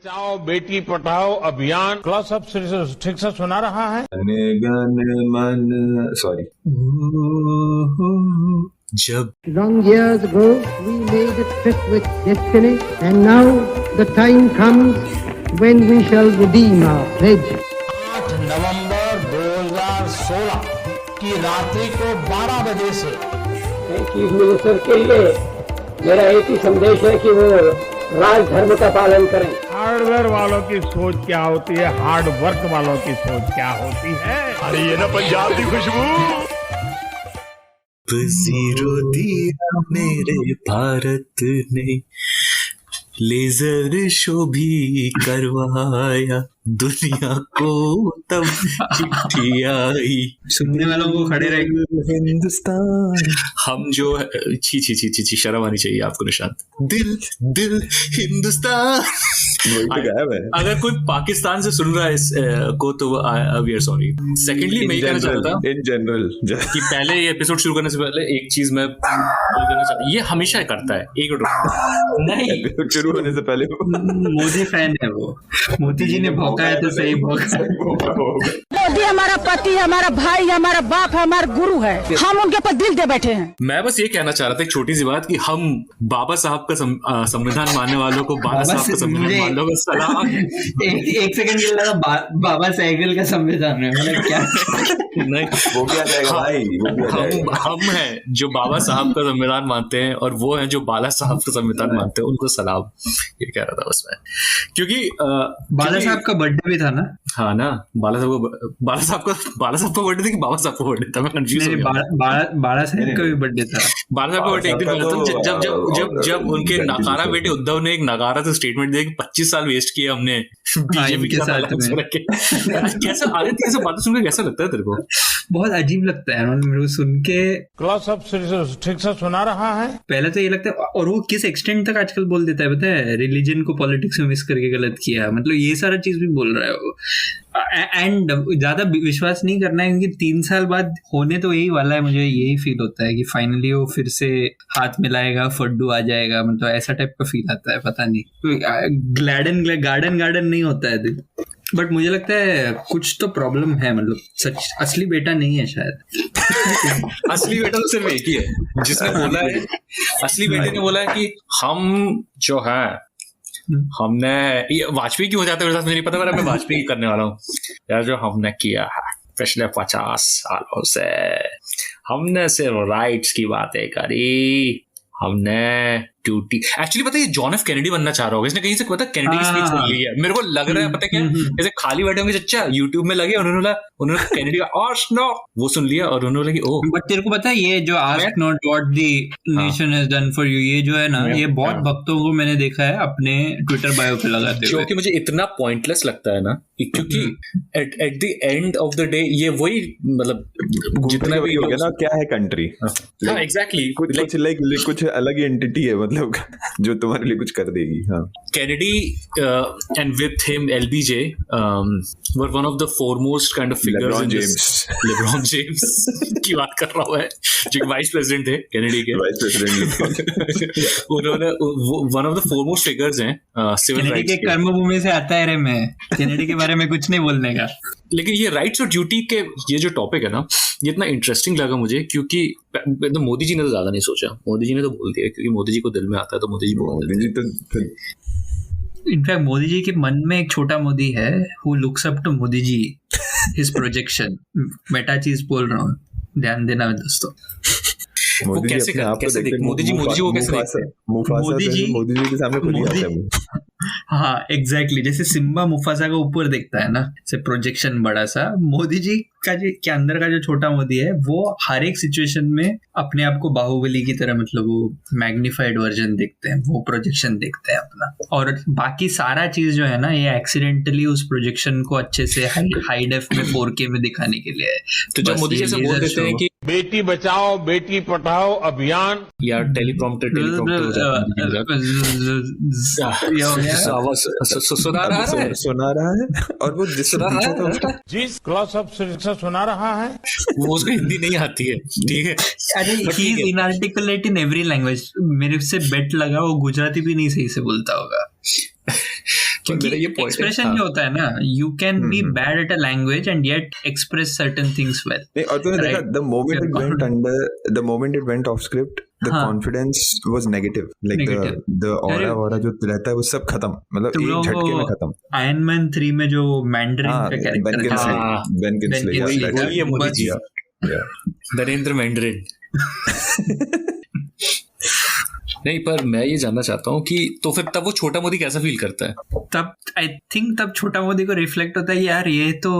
बचाओ बेटी पढ़ाओ अभियान क्लास अब ठीक से सुना रहा है। सॉरी। जब Long years ago, we made a trip with destiny, and now the time comes when we shall redeem our pledge. 8 नवंबर 2016 की रात्रि को 12 बजे से चीफ मिनिस्टर के लिए मेरा एक ही संदेश है कि वो राज धर्म का पालन करें। हार्डवेयर वालों की सोच क्या होती है, हार्ड वर्क वालों की सोच क्या होती है। अरे ये ना पंजाब की खुशबू। जीरो दिया मेरे भारत ने, लेजर शो भी करवाया, दुनिया को तब चिट्ठी आई। सुनने वालों को खड़े रहेंगे हिंदुस्तान हम जो छी शर्म आनी चाहिए आपको निशांत। दिल दिल हिंदुस्तान। अगर कोई पाकिस्तान से सुन रहा है इस को तो वी आर सॉरी। सेकेंडली मैं कहना चाहता हूँ इन जनरल कि पहले ये एपिसोड शुरू करने से पहले एक चीज मैं बोलना चाहता हूँ। ये हमेशा करता है। एक नहीं शुरू होने से पहले मोदी फैन है वो। मोदी जी ने भौंका है तो सही भौंका। मोदी हमारा पति, हमारा भाई, हमारा बाप, हमारा गुरु है। हम उनके ऊपर दिल दे बैठे हैं। मैं बस ये कहना चाह रहा था एक छोटी सी बात कि हम बाबा साहब का संविधान मानने वालों को बाबा साहब का संविधान मानने वालों को सलाम। एक सेकंड के लिए लगा बाबा साइकिल का संविधान है। मतलब क्या नहीं वो भी आ जाएगा भाई। हम हैं जो बाबा साहब का संविधान मानते हैं और वो हैं जो बाला साहब का संविधान मानते हैं, उनको सलाम। ये कह रहा था बस मैं, क्योंकि बाला साहब का बर्थडे भी था ना। हाँ ना, बाला साहब का बर्थडे था कि बाबा साहब का बर्थडे था, मैं कंफ्यूज हो गया। बाला साहब का भी बर्थडे था। बाला साहब का बर्थडे एक दिन पहले था जब उनके नकारा बेटे उद्धव ने एक नकारा से स्टेटमेंट दिया कि 25 साल वेस्ट किए हमने बीजेपी के साथ में। कैसा आदित्य कैसे बातें सुनकर कैसा लगता है तेरे को? बहुत अजीब लगता है मेरे को सुन के। क्लास अब ठीक से सुना रहा है। पहले तो ये लगता है, और वो किस एक्सटेंट तक आजकल बोल देता है पता है, रिलीजन को पॉलिटिक्स में मिक्स करके गलत किया, मतलब ये सारा चीज भी बोल रहा है वो। एंड ज्यादा विश्वास नहीं करना है क्योंकि 3 साल बाद होने तो यही वाला है। मुझे यही फील होता है कि फाइनली वो फिर से हाथ मिलाएगा, फड्डू आ जाएगा, मतलब ऐसा टाइप का फील आता है। पता नहीं, गार्डन नहीं होता है दिल। बट मुझे लगता है कुछ तो प्रॉब्लम है, मतलब सच असली बेटा नहीं है शायद। असली बेटा तो सिर्फ एक ही है जिसने बोला है। असली बेटे ने बोला है कि हम जो है हमने, ये वाजपेयी क्यों हो जाता है मुझे नहीं पता, मैं वाजपेयी करने वाला हूँ यार। जो हमने किया है पिछले 50 सालों से, हमने सिर्फ राइट्स की बातें करी, हमने ड्यूटी। एक्चुअली पता है ये जॉन एफ कैनेडी बनना चाह रहा होगा, इसने कहीं से पता कैनेडी की स्पीच सुन ली है। मेरे को लग रहा है पता क्या, जैसे खाली बैठे होंगे चच्चा यूट्यूब में लगे, उन्होंने कैनेडी का आस्क नॉट वो सुन लिया और उन्होंने लगी ओह। बट तेरे को पता है ये जो ask not what the nation has done for you, ये जो है ना, ये बहुत भक्तों को मैंने देखा है अपने ट्विटर बायो पे लगाते हुए, जो कि मुझे इतना पॉइंटलेस लगता है ना, क्योंकि at the end of the day ये वही, मतलब जितना भी हो गया ना, क्या है कंट्री। एग्जैक्टली कुछ अलग ही एंटिटी है, मतलब जो तुम्हारे लिए कुछ कर देगी। हाँ, Kennedy and with him LBJ were one of the foremost kind of figures in this. LeBron James की बात कर रहा हूँ मैं, जो वाइस प्रेसिडेंट थे Kennedy के। वाइस प्रेसिडेंट उन्होंने one of the foremost figures हैं सिविल राइट्स के। कर्मभूमि से आता है रे मैं, Kennedy के बारे में कुछ नहीं बोलने का। लेकिन ये राइट्स और ड्यूटी के ये जो टॉपिक है ना, ये इतना इंटरेस्टिंग लगा मुझे क्योंकि तो मोदी जी ने तो ज्यादा नहीं सोचा, मोदी जी ने तो बोल दिया क्योंकि मोदी जी को दिल में आता है तो मोदी जी बोल देते। इनफैक्ट मोदी जी के मन में एक छोटा मोदी है who looks up to Modi ji, his projection। मेटा चीज बोल रहा हूँ, ध्यान देना दोस्तों। वो कैसे देख मोदी जी को कैसे देखते हैं? मोदी जी के सामने खुली आता है। हाँ एग्जैक्टली, जैसे सिम्बा मुफासा का ऊपर देखता है ना, से प्रोजेक्शन बड़ा सा। मोदी जी का जो के अंदर का जो छोटा मोदी है, वो हर एक सिचुएशन में अपने आप को बाहुबली की तरह, मतलब वो मैग्निफाइड वर्जन देखते हैं, वो प्रोजेक्शन देखते हैं अपना। और बाकी सारा चीज जो है ना, ये एक्सीडेंटली उस प्रोजेक्शन को अच्छे से हाई डेफ में 4K में दिखाने के लिए है। तो जब मोदी जी से बोल देते हैं कि बेटी बचाओ बेटी पढ़ाओ अभियान, या टेलीप्रॉम्प्टर सुना रहा है और वो जिस क्लास अब सुना रहा है वो उसको हिंदी नहीं आती है, ठीक है। अरे he is inarticulate in every language. मेरे से बेट लगा वो गुजराती भी नहीं सही से बोलता होगा। क्योंकि मेरा ये point है, एक्सप्रेशन हाँ। जो होता है ना, you can be bad at a language and yet express certain things well. नहीं, और तूने देखा Right. the moment You're the moment it went off script, the हाँ. confidence was negative. Like Negative. the अरे, aura जो रहता है वो सब खत्म, मतलब तुम एक लोगों झटके में को खत्म. Iron Man 3 में जो मैंड्रिन हाँ, का Ben कैरेक्टर Kingsley, था, हाँ. Ben Kingsley, Ben yeah, Kingsley, that- वही है मोदी जी, yeah. नरेंद्र मैंड्रिन. नहीं, पर मैं ये जानना चाहता हूँ कि तो फिर तब वो छोटा मोदी कैसा फील करता है? तब आई थिंक तब छोटा मोदी को रिफ्लेक्ट होता है यार ये तो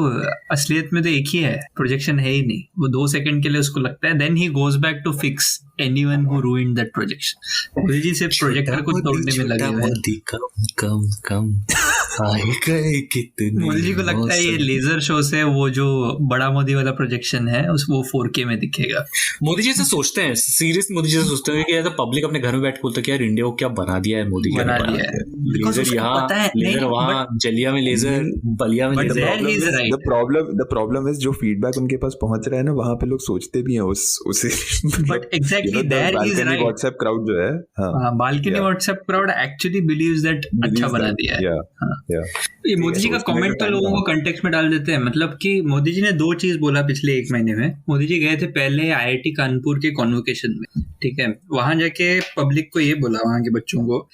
असलियत में तो एक ही है, प्रोजेक्शन है ही नहीं. वो 2 सेकंड के लिए उसको लगता है, then he goes back to fix anyone who ruined that projection. Modi ji सिर्फ प्रोजेक्टर को तोड़ने में लगे हुए हैं. कम कम कम आए गए कितने. मोदी जी को लगता है ये लेजर शो से वो जो बड़ा मोदी वाला प्रोजेक्शन है उस वो 4K में दिखेगा. मोदी जी से सोचते हैं, सीरियस मोदी जी से सोचते हैं कि एज अ पब्लिक अपने घर में बैठ के बोलते हैं कि यार इंडिया को क्या बना दिया है मोदी जी ने. बना दिया है. Because लेजर उसको यहाँ, पता है, लेजर नहीं, वहाँ, जलिया में लेजर, बलिया में but लेजर. there he is right. The problem is जो फीडबैक उनके पास पहुंच रहा है ना, वहाँ पे लोग सोचते भी हैं उसे. But exactly there he is right. WhatsApp crowd जो है, हाँ, balcony WhatsApp crowd actually believes that अच्छा बना दिया है. yeah. ये मोदी जी का सोचने कमेंट का तो time लोगों को था. कंटेक्स्ट में डाल देते हैं. मतलब कि मोदी जी ने 2 चीज बोला पिछले 1 महीने में. मोदी जी गए थे पहले IIT कानपुर के कॉन्वोकेशन में, ठीक है. वहां जाके पब्लिक को ये बोला, वहां के बच्चों को,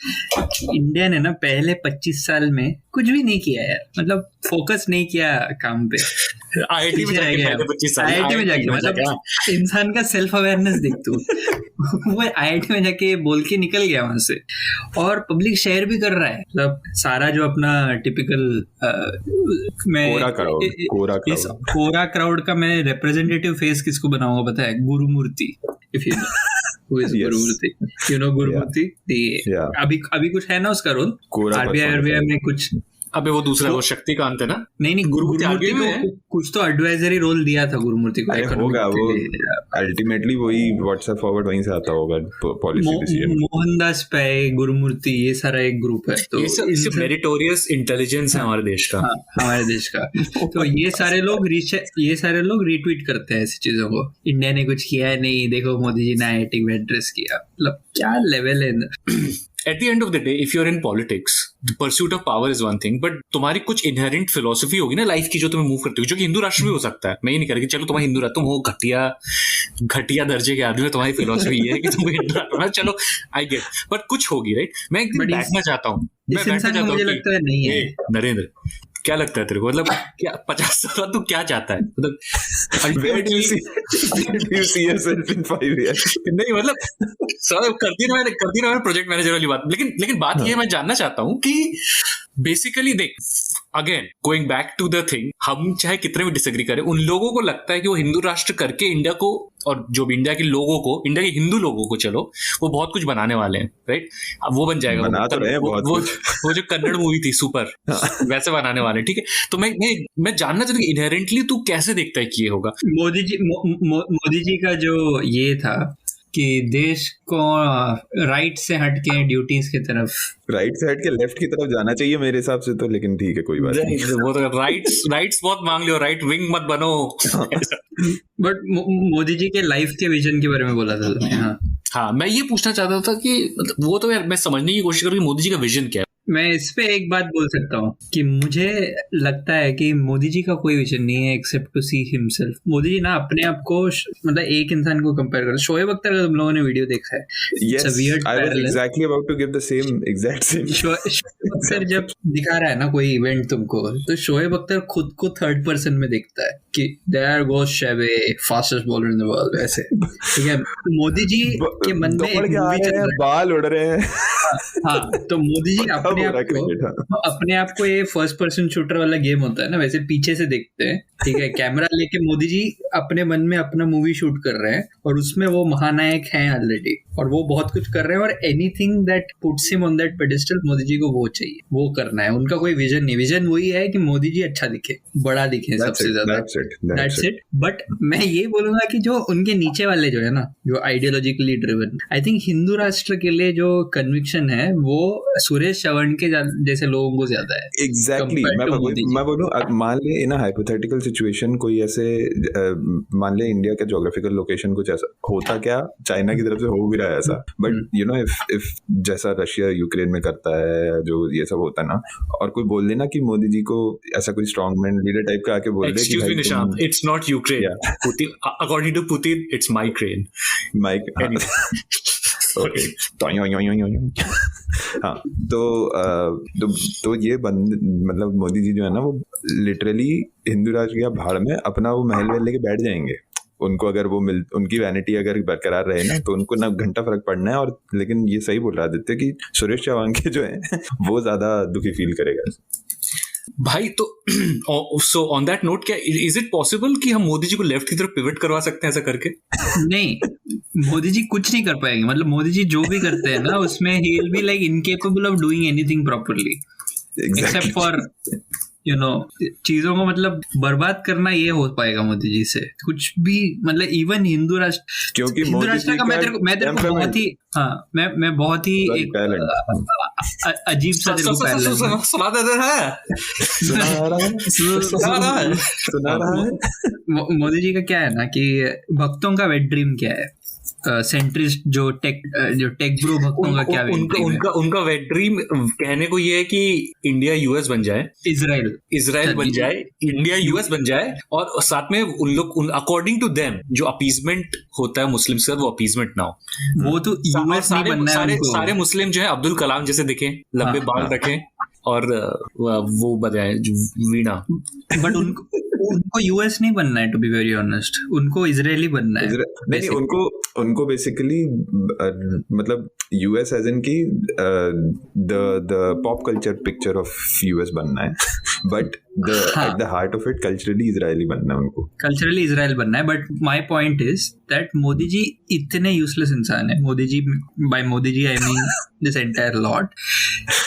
इंडिया ने ना पहले 25 साल में कुछ भी नहीं किया यार. मतलब फोकस नहीं किया काम पे. IIT में जाके पहले 25 साल, IIT में जाके, मतलब इंसान का सेल्फ अवेयरनेस देख तू. वो IIT में जाके बोल के निकल गया वहां से, और पब्लिक शेयर भी कर रहा है. मतलब सारा जो अपना टिपिकल कोरा क्राउड का मैं रिप्रेजेंटेटिव फेस किसको बनाऊंगा पता है? Gurumurthy. If you know who is Yes. Gurumurthy, you know Gurumurthy. Yeah. अभी कुछ है ना उसका रोल RBI में कुछ. अबे वो दूसरा, वो शक्तिकांत है ना. नहीं गुरुमूर्ति गुरुमूर्ति आगे में है? को कुछ तो एडवाइजरी रोल दिया था गुरुमूर्ति को. अरे होगा वो, अल्टीमेटली वही WhatsApp फॉरवर्ड वहीं से आता होगा, पॉलिसी डिसीजन. मोहनदास पै, गुरुमूर्ति, ये सारा एक ग्रुप है. तो ये सब मेरिटोरियस इंटेलिजेंस है हमारे देश का. हाँ, हमारे देश का. तो ये सारे लोग रीट्वीट करते हैं ऐसी चीजों को. इंडिया ने कुछ किया है नहीं, देखो मोदी जी ने IIT में एड्रेस किया. मतलब क्या लेवल है. At the end of the day, if you're in politics, the pursuit of power is one thing, but तुम्हारी कुछ inherent philosophy होगी ना लाइफ की जो तुम्हें मूव करती हो, जो कि हिंदू राष्ट्र भी हो सकता है. मैं ये नहीं कह रहा कि चलो तुम्हारा हिंदू राष्ट्र, तुम हो घटिया दर्जे के आदमी, तुम्हारी फिलोसफी ये है कि तुम हिंदू राष्ट्र, चलो आई गेट, बट कुछ होगी, राइट. मैं एक दिन बैठना चाहता हूँ, मुझे लगता है नहीं है. नरेंद्र, क्या लगता है तेरे को? मतलब क्या 50 साल तू क्या चाहता है? मतलब Where do you see yourself in 5 years? नहीं, मतलब सर कर दी ना मैंने प्रोजेक्ट मैनेजर वाली बात. लेकिन बात ये मैं जानना चाहता हूँ कि बेसिकली देख, again going back to the thing, हम चाहे कितने भी डिसएग्री करें, उन लोगों को लगता है कि वो हिंदू राष्ट्र करके इंडिया को, और जो भी इंडिया के लोगों को, इंडिया के हिंदू लोगों को, चलो वो बहुत कुछ बनाने वाले हैं, राइट. अब वो बन जाएगा, वो जो कन्नड़ मूवी थी सुपर, वैसे बनाने वाले, ठीक है. तो मैं जानना चाहता हूँ कि इनहेरेंटली तू कैसे देखता है कि ये होगा. मोदी जी का जो ये था कि देश को राइट से हट के ड्यूटीज की तरफ, राइट से हट के लेफ्ट की तरफ जाना चाहिए मेरे हिसाब से तो. लेकिन ठीक है, कोई बात नहीं. वो तो राइट्स बहुत मांग लियो, राइट विंग मत बनो. बट मोदी जी के लाइफ के विजन के बारे में बोला था तुमने. हाँ, मैं ये पूछना चाहता था कि मतलब वो तो यार मैं समझने की कोशिश करूँ कि मोदी जी का विजन क्या है. मैं इस पे एक बात बोल सकता हूँ कि मुझे लगता है कि मोदी जी का कोई विजन नहीं है except to see himself. Modi ji ना अपने आप को मतलब एक इंसान को कंपेयर कर, शोएब अख्तर का तुम लोगों ने वीडियो देखा है. Yes, I was exactly about to give the exact same. Shoaib Akhtar जब दिखा रहा है ना कोई इवेंट तुमको, तो शोएब अख्तर खुद को 3rd पर्सन में देखता है कि there goes Shoaib, fastest bowler in the world, ऐसे. ठीक है, मोदी जी के मन में एक मूवी चल रहा है, बाल उड़ रहे हैं. हाँ, तो मोदी जी अपने आप को ये फर्स्ट पर्सन शूटर वाला गेम होता है ना, वैसे पीछे से देखते हैं. ठीक है, कैमरा लेके मोदी जी अपने मन में अपना मूवी शूट कर रहे हैं, और उसमें वो महानायक हैं ऑलरेडी, और वो बहुत कुछ कर रहे हैं, और anything that puts him on that pedestal, Modi ji को वो चाहिए, वो करना है. उनका कोई विजन नहीं. विजन वही है कि मोदी जी अच्छा दिखे, बड़ा दिखे, सबसे ज्यादा. That's it. बट मैं ये बोलूंगा कि जो उनके नीचे वाले जो है ना, जो ideologically driven, I think Hindu राष्ट्र के लिए जो कन्विक्शन है वो सुरेश चव्हाण फंड के जैसे लोगों को ज्यादा है। एग्जैक्टली मैं बोलूँ, मान ले इन हाइपोथेटिकल सिचुएशन कोई ऐसे मान ले इंडिया का ज्योग्राफिकल लोकेशन कुछ ऐसा होता, क्या चाइना की तरफ से हो भी रहा है ऐसा, बट यू नो इफ जैसा रशिया यूक्रेन में करता है जो ये सब होता है ना, और कोई बोल देना कि मोदी जी को ऐसा कोई स्ट्रॉन्गमैन लीडर टाइप का आके बोल दे कि भाई Nishant, it's not Ukraine, Putin, according to Putin it's Mykraine, हाँ तो ये मतलब मोदी जी जो है ना वो लिटरली हिंदू राष्ट्र या भाड़ में अपना वो महल वहल लेके बैठ जाएंगे। उनको अगर वो उनकी वैनिटी अगर बरकरार रहे ना तो उनको ना घंटा फर्क पड़ना है। और लेकिन ये सही बोल रहा आदित्य कि सुरेश चौहान के जो है वो ज्यादा दुखी फील करेगा भाई। तो सो ऑन दैट नोट, क्या इज इट पॉसिबल कि हम मोदी जी को लेफ्ट की तरफ पिवट करवा सकते हैं ऐसा करके? नहीं, मोदी जी कुछ नहीं कर पाएंगे। मतलब मोदी जी जो भी करते हैं ना उसमें he will be like incapable of doing anything properly except for you know चीजों को मतलब बर्बाद करना ये हो पाएगा मोदी जी से कुछ भी। मतलब इवन हिंदू राष्ट्र, क्योंकि हिंदू राष्ट्र का मैं तेरे को बहुत ही मैं बहुत ही एक अजीब सा दिल को सुना है। मोदी जी का क्या है ना कि भक्तों का वेट ड्रीम क्या है, सेंट्रिस्ट जो टेक ब्रो भक्तों का क्या उनका वेट ड्रीम कहने को ये है कि इंडिया यूएस बन जाए, इजराइल बन जाए, इंडिया यूएस बन जाए, और साथ में उन लोग अकॉर्डिंग टू देम जो अपीजमेंट होता है मुस्लिम से वो अपीजमेंट ना हो। वो तो यूएस नहीं बनना है। सारे मुस्लिम जो है अब्दुल कलाम जैसे दिखे, लंबे बाल रखें और वो बजाए वीणा। बट उनको यूएस नहीं बनना है, टू बी वेरी ऑनेस्ट, उनको इजरायली बनना है। नहीं, उनको बेसिकली मतलब यूएस एज इन की the pop culture picture of US बनना है, but at the heart of it culturally Israeli बनना है। उनको कल्चरली इजराइल बनना है। But my point is that Modi ji इतने यूजलेस इंसान है, Modi ji by Modi ji I mean this entire lot,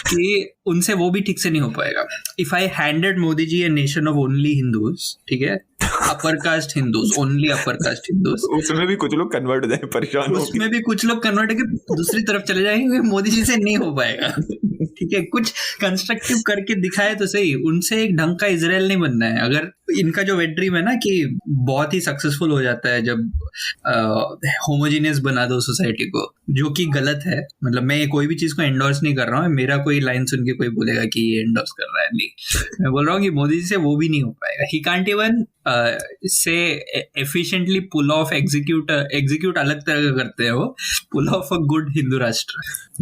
कि उनसे वो भी ठीक से नहीं हो पाएगा। If I handed Modi ji a nation of only Hindus, ठीक है, अपर caste Hindus, only upper caste Hindus, उसमें भी कुछ लोग कन्वर्ट हो जाए, परेशान हो, उसमें भी कुछ लोग कन्वर्ट होकर दूसरी तरफ चले जाएंगे, मोदी जी से नहीं हो पाएगा। ठीक है, कुछ कंस्ट्रक्टिव करके दिखाए तो सही। उनसे एक ढंग का इजराइल नहीं बनना है। अगर इनका जो वेट ड्रीम है ना कि बहुत ही सक्सेसफुल हो जाता है जब होमोजीनियस बना दो सोसाइटी को, जो कि गलत है। मतलब मैं कोई भी चीज को एंडोर्स नहीं कर रहा हूँ, मेरा कोई लाइन सुन के कोई बोलेगा कि ये एंडोर्स कर रहा है, नहीं। मैं बोल रहा हूँ कि मोदी जी से वो भी नहीं हो पाएगा। ही कांट इवन से एफिशिएंटली पुल ऑफ एग्जीक्यूट अलग तरह का करते हैं वो, पुल ऑफ अ गुड हिंदू राष्ट्र।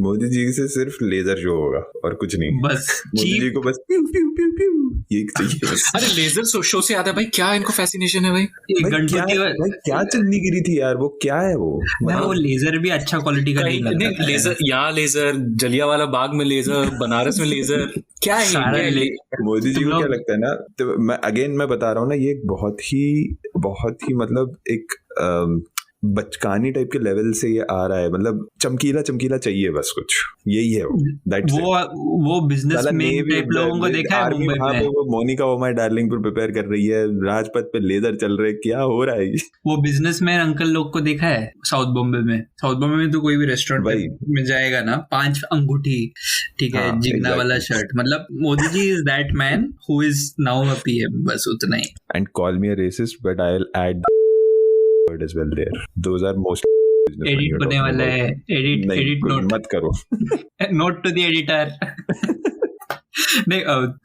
मोदी जी से सिर्फ लेजर शो होगा और कुछ नहीं, बस मोदी जी को बस पिउ पिउ पिउ पिउ ये चाहिए। अरे लेजर शो से आता है भाई, क्या इनको फैसिनेशन है भाई? क्या चलनी गिरी थी यार, वो क्या है वो? वो लेजर भी अच्छा क्वालिटी का नहीं लगता। लेजर यहाँ लेजर, जलियांवाला बाग में लेजर, बनारस में लेजर, क्या है? मोदी जी को क्या लगता है ना, तो मैं बता रहा हूँ ना, ये बहुत ही मतलब एक बचकानी टाइप के लेवल से ये आ रहा है। मतलब चमकीला चाहिए बस, कुछ यही है वो बिजनेस में टाइप लोगों को देखा है मुंबई में, वो मोनिका ओ माय डार्लिंग पर प्रिपेयर कर रही है, राजपथ पे लेजर चल रहे, क्या हो रहा है? वो बिजनेसमैन अंकल लोग को देखा है साउथ बॉम्बे में तो कोई भी रेस्टोरेंट में जाएगा ना, 5 अंगूठी, ठीक है, जिगना वाला शर्ट। मतलब Modi ji is that man who is now a PM, बस उतना ही। And call me a racist but I will add as well there. Those are most edit करने वाला है, edit note मत करो, note to the editor। नहीं,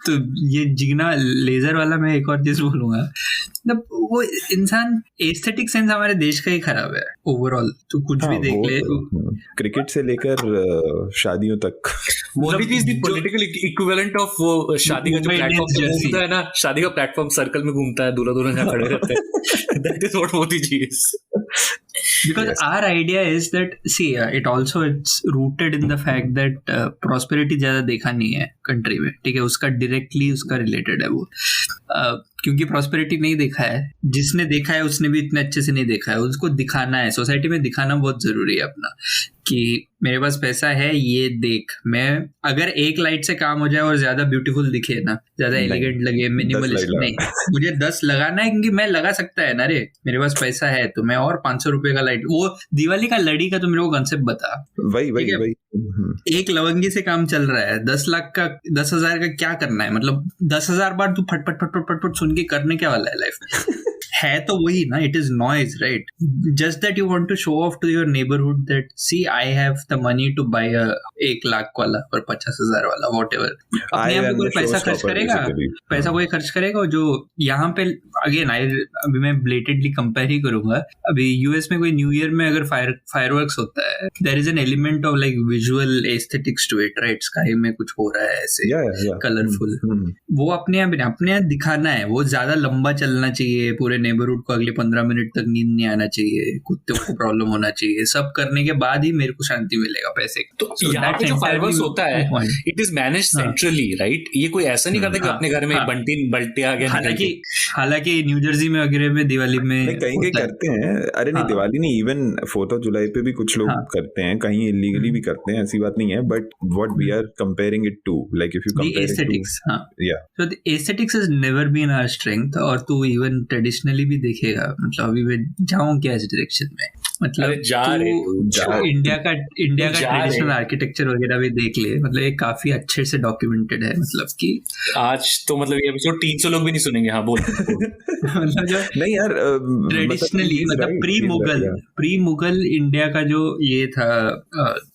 तो ये जिगना लेजर वाला मैं एक और चीज बोलूंगा, मतलब वो इंसान एस्थेटिक सेंस हमारे देश का ही खराब है ओवरऑल। तो कुछ भी देख ले, क्रिकेट से लेकर शादियों तक। Modi ji is the political equivalent of वो शादी का जो प्लेटफॉर्म घूमता है ना, शादी का प्लेटफॉर्म सर्कल में घूमता है, दूल्हा जहाँ खड़े रहते हैं। That is what Modi ji is. Because yes. Our idea is that, see, it's rooted in the fact that prosperity ज़्यादा देखा नहीं है कंट्री में, ठीक है, उसका डायरेक्टली उसका रिलेटेड है वो। क्योंकि प्रॉस्पेरिटी नहीं देखा है, जिसने देखा है उसने भी इतने अच्छे से नहीं देखा है, उसको दिखाना है, सोसाइटी में दिखाना बहुत जरूरी है अपना कि मेरे पास पैसा है, ये देख। मैं अगर एक लाइट से काम हो जाए और ज्यादा ब्यूटीफुल दिखे ना, ज्यादा एलिगेंट लगे, मिनिमलिस्ट नहीं, मुझे 10 लगाना है क्योंकि मैं लगा सकता है ना रे, मेरे पास पैसा है तो मैं और 500 रुपए का लाइट, वो दिवाली का लड़ी का तो मेरे को कंसेप्ट बता। वही एक लवंगी से काम चल रहा है, 10,000 का क्या करना है, मतलब 10,000 बार तू फट सुन के करने क्या वाला है लाइफ है तो वही ना, it is noise, right? Just that you want to show off to your neighbourhood that see I have the money to buy 1 lakh वाला और 50,000 वाला, व्हाटएवर। अपने आप कोई पैसा खर्च करेगा, पैसा कोई खर्च करेगा जो यहाँ पे, अगेन अभी मैं ब्लेटेडली कंपेयर ही करूंगा, अभी यूएस में कोई न्यू ईयर में अगर फायरवर्क्स होता है, there is an element of like visual aesthetics to it, right? Sky में कुछ हो रहा है ऐसे कलरफुल, वो अपने आप दिखाना है, वो ज्यादा लंबा चलना चाहिए, पूरे नेबरहुड को अगले 15 मिनट तक नींद नहीं आना चाहिए, कुत्ते को प्रॉब्लम होना चाहिए, सब करने के बाद ही मेरे को शांति मिलेगा पैसे। तो यहाँ पे जो फायरवर्क्स होता है it is manage centrally, right? ये कोई ऐसा नहीं करता कि अपने घर में बल्टी आ गया। हालांकि न्यू जर्सी में वगैरह में दिवाली में कहीं करते हैं, अरे नहीं दिवाली नहीं, इवन 4th of July पे भी कुछ लोग करते हैं, कहीं इलीगली भी करते हैं, ऐसी बात नहीं है, but what we are comparing it to, like if you compare aesthetics, so the aesthetics has never been our strength, और तू इवन ट्रेडिशनली भी देखेगा, मतलब अभी मैं जाऊं क्या इस डायरेक्शन में, मतलब इंडिया का ट्रेडिशनल आर्किटेक्चर वगैरह भी देख ले, मतलब ये काफी अच्छे से डॉक्यूमेंटेड है, मतलब कि आज तो मतलब ये एपिसोड 300 लोग भी नहीं सुनेंगे। हाँ बोल मतलब जो नहीं यार ट्रेडिशनली मतलब प्री मुगल इंडिया का जो ये था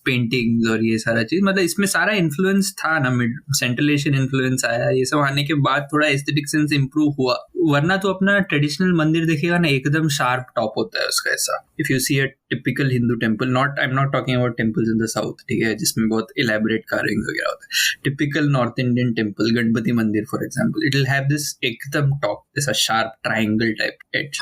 पेंटिंग्स और ये सारा चीज, मतलब इसमें सारा इन्फ्लुएंस था ना, सेंट्रल एशियन इन्फ्लुएंस आया, ये सब आने के बाद थोड़ा एस्थेटिक सेंस इंप्रूव हुआ, वरना तो अपना ट्रेडिशनल मंदिर देखेगा ना, एकदम शार्प टॉप होता है उसका ऐसा। If you see a typical Hindu temple, I am not talking about temples in the south, ठीक है, जिसमें बहुत इलेबोरेट कार्विंग वगैरह होता है, typical north Indian temple, Ganpati मंदिर for example, it will have this एकदम टॉप ऐसा sharp triangle type edge,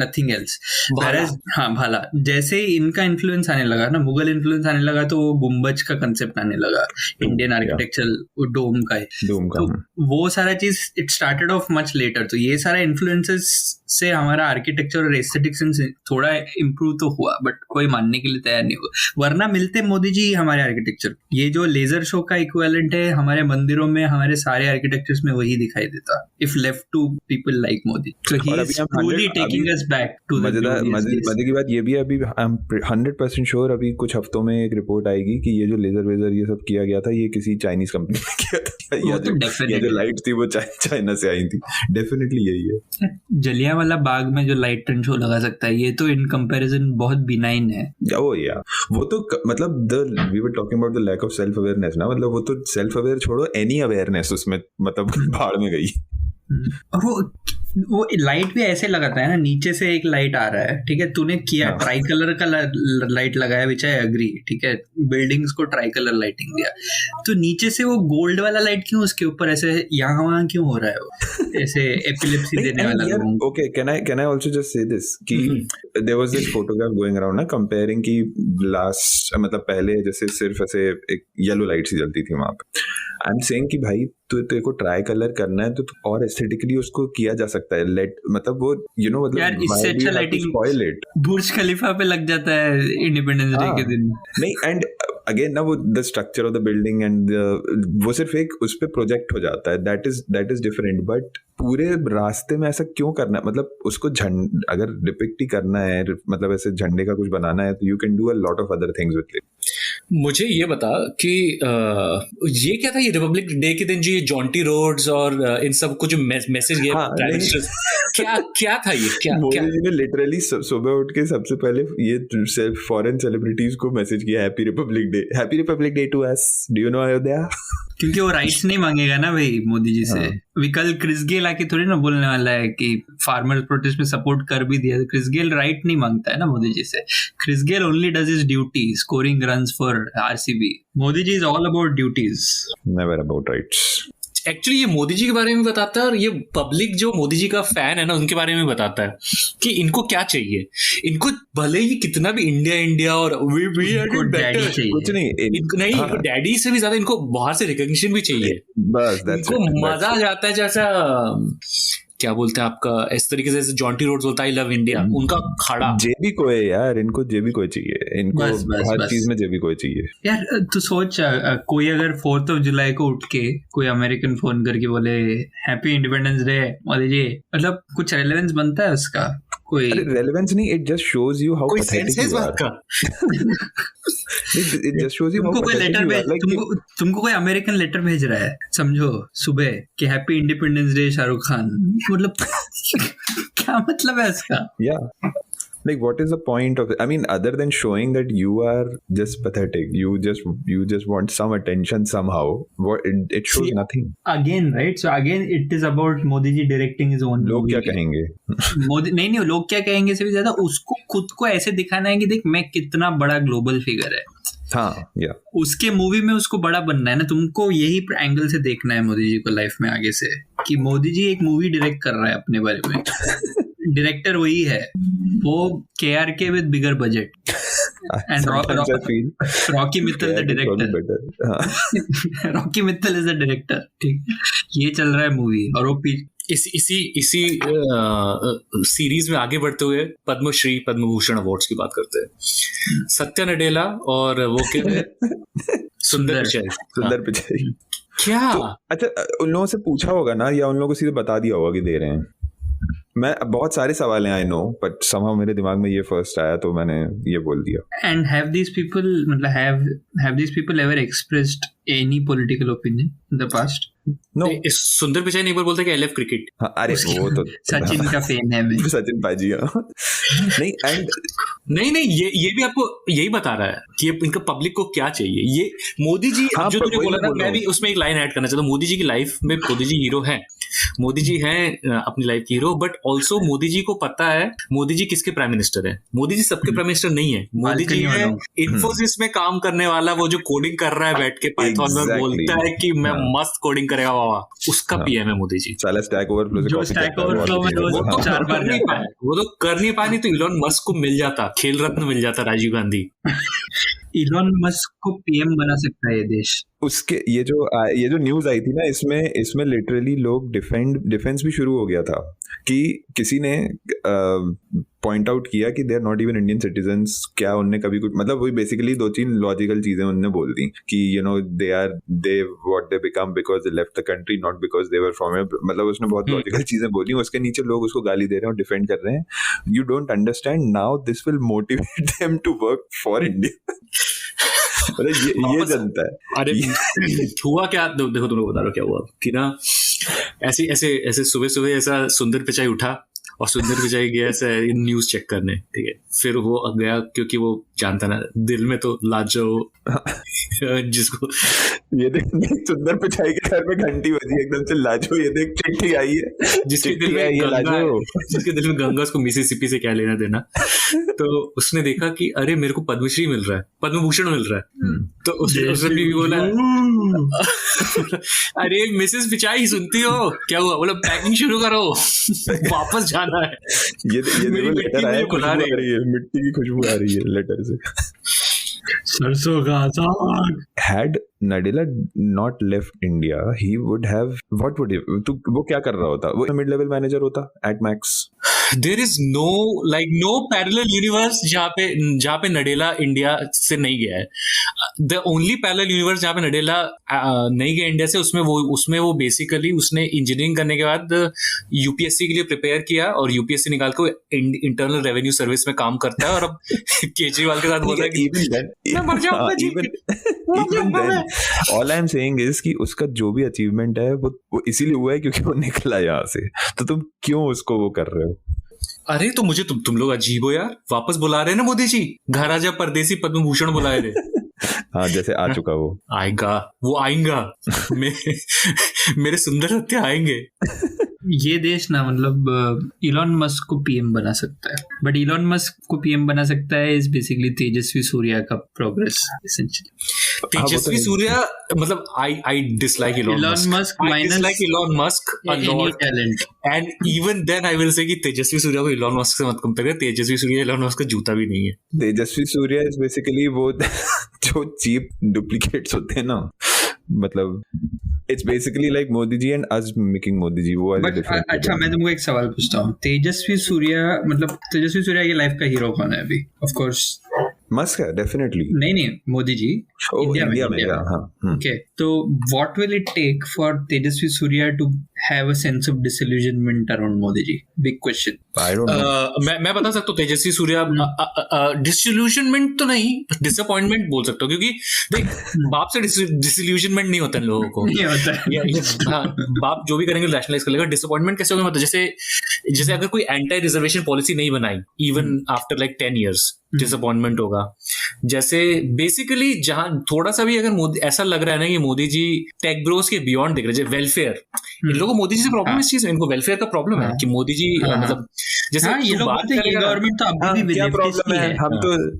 nothing else. भाला जैसे इनका इन्फ्लुएंस आने लगा ना, मुगल इन्फ्लुएंस आने लगा, तो वो गुम्बज का कंसेप्ट आने लगा, इंडियन आर्किटेक्चर डोम का है, तो वो सारा चीज it started off much later. तो ये सारा इन्फ्लुएंसेस से हमारा आर्किटेक्चर और एस्थेटिक सेंस थोड़ा इम्प्रूव तो हुआ, बट कोई मानने के लिए तैयार नहीं हुआ, वरना मिलते मोदी जी हमारे आर्किटेक्चर। ये जो लेजर शो का इक्विवेलेंट है हमारे मंदिरों में, हमारे सारे आर्किटेक्चर्स में वही दिखाई देता, if left to people like Modi. So he is truly taking us back to the मजे की बात ये भी है, अभी आई एम 100% श्योर अभी कुछ हफ्तों में एक रिपोर्ट आएगी कि ये जो लेजर वेजर ये सब किया गया था, ये किसी चाइनीज कंपनी ने किया था, या जो लाइट थी वो चाइना से आई थी, डेफिनेटली यही है। जलियांवाला बाग में जो लाइट ट्रेंड शो लगा सकता है, ये तो इन कंपैरिजन बहुत बिनाइन है। वो तो मतलब we were talking about the lack of self awareness ना, मतलब वो तो सेल्फ अवेयर छोड़ो, एनी अवेयरनेस उसमें मतलब भाड़ में गई। और वो लाइट भी ऐसे लगाता है ना, नीचे से एक लाइट आ रहा है, ठीक है, तूने किया ट्राई कलर का लाइट लगाया, विच आई एग्री, ठीक है, बिल्डिंग्स को ट्राई कलर लाइटिंग दिया, तो नीचे से वो गोल्ड वाला लाइट क्यों उसके ऊपर ऐसे यहाँ वहाँ क्यों हो रहा है वो ऐसे एपिलेप्सी देने वाला। Okay, can I also just say this कि there was this photograph going around ना, कंपेयरिंग की लास्ट मतलब पहले जैसे सिर्फ ऐसे एक येलो लाइट सी जलती थी वहां पे, आई एम सेइंग कि भाई तेरे को ट्राई कलर करना है तो और एस्थेटिकली उसको किया जा सकता है, लेट मतलब वो यू नो मतलब यार इससे अच्छा लाइटिंग बुर्ज खलीफा पे लग जाता है इंडिपेंडेंस डे के दिन। नहीं, एंड अगेन ना वो the structure of the building and वो सिर्फ एक उस पे प्रोजेक्ट हो जाता है, दैट इज डिफरेंट, बट पूरे रास्ते में ऐसा क्यों करना है, मतलब उसको अगर डिपिक्ट ही करना है, मतलब ऐसे झंडे का कुछ बनाना है, तो you can do a lot of other things with it. मुझे ये बता कि ये क्या था, ये रिपब्लिक डे के दिन जी जॉन्टी रोड्स और इन सब को जो मैसेज गया, क्या था ये, क्या मोदी जी ने लिटरली सुबह उठ के सबसे पहले ये फॉरेन सेलिब्रिटीज को मैसेज किया, happy republic day to us, do you know Ayodhya, क्योंकि वो राइट्स नहीं मांगेगा ना भाई मोदी जी से। अभी कल क्रिस गेल आके थोड़ी ना बोलने वाला है कि फार्मर प्रोटेस्ट में सपोर्ट कर भी दिया, तो क्रिस गेल राइट नहीं मांगता है ना मोदी जी से। Chris Gayle only does his duty, scoring runs for RCB. Modi ji is all about duties, never about rights. Actually ये मोदी जी के बारे में बताता है, और ये पब्लिक जो मोदी जी का फैन है ना उनके बारे में बताता है कि इनको क्या चाहिए। इनको भले ही कितना भी इंडिया और कुछ नहीं, इनको डैडी से भी ज्यादा इनको बाहर से रिकॉग्निशन भी चाहिए। बस इनको मजा आ जाता है, जैसा क्या बोलते हैं आपका, इस तरीके से जॉन्टी रोड्स बोलता है आई लव इंडिया, उनका खड़ा जेबी कोई यार, इनको जेबी कोई चाहिए, इनको हर चीज में जेबी कोई चाहिए यार। तू सोच, कोई अगर 4th of July को उठ के कोई अमेरिकन फोन करके बोले happy independence day Modi ji, मतलब कुछ रेलेवेंस बनता है उसका? कोई रेलेवेंस नहीं, it just shows you how pathetic you are. It just shows you how pathetic you are. तुमको कोई अमेरिकन लेटर भेज रहा है समझो सुबह कि happy independence day Shahrukh Khan, मतलब क्या मतलब है इसका? Like what is the point of it? I mean, other than showing that you are just pathetic, you just want some attention somehow. What it shows nothing. Again, right? So again, it is about Modi ji directing his own. लोग क्या कहेंगे? मोदी नहीं, लोग क्या कहेंगे से भी ज्यादा उसको खुद को ऐसे दिखाना है कि देख मैं कितना बड़ा ग्लोबल फिगर है। हाँ, या उसके मूवी में उसको बड़ा बनना है ना, तुमको यही एंगल से देखना है मोदी जी को लाइफ में आगे से, कि मोदी जी एक मूवी डायरेक्ट कर रहा है अपने बारे में। डायरेक्टर वही है, वो KRK with bigger budget and Rocky Mittal the director. Rocky Mittal is the director, ठीक, ये चल रहा है मूवी। और वो इसी सीरीज में आगे बढ़ते हुए पद्मश्री पद्म भूषण अवार्ड्स की बात करते हैं। सत्या नडेला और वो सुंदर पिचाई क्या? अच्छा, उन लोगों से पूछा होगा ना, या उन लोगों को सीधे बता दिया होगा कि दे रहे हैं? मैं बहुत सारे सवाल हैं, आई नो, बट समहाउ मेरे दिमाग में ये फर्स्ट आया तो मैंने ये बोल दिया। एंड हैव दीस पीपल, मतलब have these people ever expressed any political opinion in the past? No, Sundar Pichai नहीं बोलते कि आई लव क्रिकेट। हाँ, अरे वो तो सचिन का फैन है मैं, सचिन पाजी। नहीं, एंड नहीं ये भी आपको यही बता रहा है कि इनका पब्लिक को क्या चाहिए। ये मोदी जी, हाँ, जो तूने बोला ना, मैं भी उसमें एक लाइन ऐड करना चाहता हूँ। मोदी जी की लाइफ में मोदी जी हीरो हैं, मोदी जी हैं अपनी लाइफ की hero, but also Modi ji को पता है मोदी जी किसके प्राइम मिनिस्टर है। मोदी जी सबके प्राइम मिनिस्टर नहीं है। मोदी जी है इन्फोसिस में काम करने वाला, वो जो कोडिंग कर रहा है बैठ के पाइथन में, बोलता है कि मैं मस्त कोडिंग करेगा बाबा, उसका पीएम है मोदी जी। साला स्टैक ओवरफ्लो में रोज 4 बार नहीं पाए, वो तो कर नहीं पानी, तो इलॉन मस्क को मिल जाता, खेल रत्न मिल जाता, राजीव गांधी। इलॉन मस्क को पीएम बना सकता है ये देश। उसके ये जो न्यूज आई थी ना, इसमें लिटरली लोग डिफेंस भी शुरू हो गया था कि किसी ने पॉइंट आउट किया कि they are not even Indian citizens. क्या उनने कभी कुछ, मतलब वही बेसिकली 2-3 लॉजिकल चीजें उनने बोल दी कि you know they what they become because they left the country, not because they were from, मतलब उसने बहुत लॉजिकल चीजें बोली। उसके नीचे लोग उसको गाली दे रहे हैं और डिफेंड कर रहे हैं। You don't understand, now this will motivate them to work for India. ये जनता है। अरे हुआ क्या, देखो तुम लोग बता रहे हो क्या हुआ कि ना, ऐसे सुबह ऐसा सुंदर पिचाई उठा और सुंदर पिचाई गया ऐसे न्यूज चेक करने, ठीक है। फिर वो गया, क्योंकि वो जानता ना दिल में तो लाजो जिसको ये देख, सुंदर पिचाई के घर में घंटी बजी एकदम से, लाजो ये देख चिट्ठी आई है, जिसके दिल में गंगा, उसको मिसिसिपी से क्या लेना देना। तो उसने देखा कि अरे मेरे को पद्मश्री मिल रहा है, पद्म भूषण मिल रहा है, तो उसने भी बोला अरे मिसेस पिचाई सुनती हो क्या हुआ? बोला पैकिंग शुरू करो, वापस जाना है। ये लेटर आया, खुशबू आ रही है, मिट्टी की खुशबू आ रही है लेटर से। सरसों का साग। Had Nadella not left India, he would have, what would he, तो वो क्या कर रहा होता? वो मिड लेवल मैनेजर होता at max। There is no parallel universe जहाँ पे नडेला इंडिया से नहीं गया है। The only parallel universe जहाँ पे नडेला नहीं गया इंडिया से, उसमें वो बेसिकली उसने इंजीनियरिंग करने के बाद यूपीएससी के लिए प्रिपेयर किया और यूपीएससी निकाल के इंटरनल रेवेन्यू सर्विस में काम करता है। और अब केजरीवाल के साथ बोल रहा है कि मैं मर जाऊंगा जी। All I'm saying is कि उसका जो भी अचीवमेंट है वो इसीलिए हुआ है क्योंकि वो निकला यहाँ से। तो तुम क्यों उसको वो कर रहे हो? अरे तो मुझे तुम लोग अजीब हो यार, वापस बुला रहे हैं ना मोदी जी, घर आजा परदेसी पद्म भूषण बुलाए रहे। हाँ, जैसे आ चुका वो आएगा मेरे सुंदर सत्या आएंगे। ये देश ना, मतलब इलॉन मस्क को पीएम बना सकता है, बट इलॉन मस्क को पीएम बना सकता है इज बेसिकली तेजस्वी सूर्या का प्रोग्रेस एसेंशियली। तेजस्वी सूर्या, मतलब I dislike Elon Musk, I dislike Elon Musk a lot, and even then I will say कि तेजस्वी सूर्या को इलॉन मस्क से मत कंपेयर कर। तेजस्वी सूर्या इलॉन मस्क का जूता भी नहीं है। तेजस्वी सूर्या इज बेसिकली वो जो चीप डुप्लीकेट्स होते हैं ना, मतलब it's basically like Modi ji and us mimicking Modi ji. वो वाली difference. अच्छा मैं तुमको एक सवाल पूछता हूँ, तेजस्वी सूर्या की लाइफ का हीरो कौन है अभी? ऑफ कोर्स मस्क है, डेफिनेटली. नहीं मोदी जी इंडिया में. हाँ. ओके, तो what will it take for Tejasvi Surya to have a sense of disillusionment around Modi ji? Big question. I don't know. मैं बता सकता हूँ तेजस्वी सूर्या डिसइल्यूजनमेंट तो नहीं, डिसअपॉइंटमेंट बोल सकता हूँ, क्योंकि देख बाप से डिसइल्यूजनमेंट नहीं होता इन लोगों को. नहीं होता. हाँ, बाप जो भी करेंगे रैशनलाइज कर लेगा. डिसअपॉइंटमेंट कैसे होगा? मतलब जैसे अगर कोई एंटी रिजर्वेशन पॉलिसी नहीं बनाई even after like 10 years, disappointment होगा. जैसे बेसिकली जहां थोड़ा सा भी अगर मोदी ऐसा लग रहा है ना कि मोदी जी टेक ब्रोस के बियॉन्ड देख रहे हैं, वेलफेयर, इन लोगों को मोदी जी से प्रॉब्लम इस चीज में, इनको वेलफेयर का प्रॉब्लम है कि मोदी जी मतलब जैसे ये लोग बोलते हैं ये गवर्नमेंट तो अभी भी क्या प्रॉब्लम है?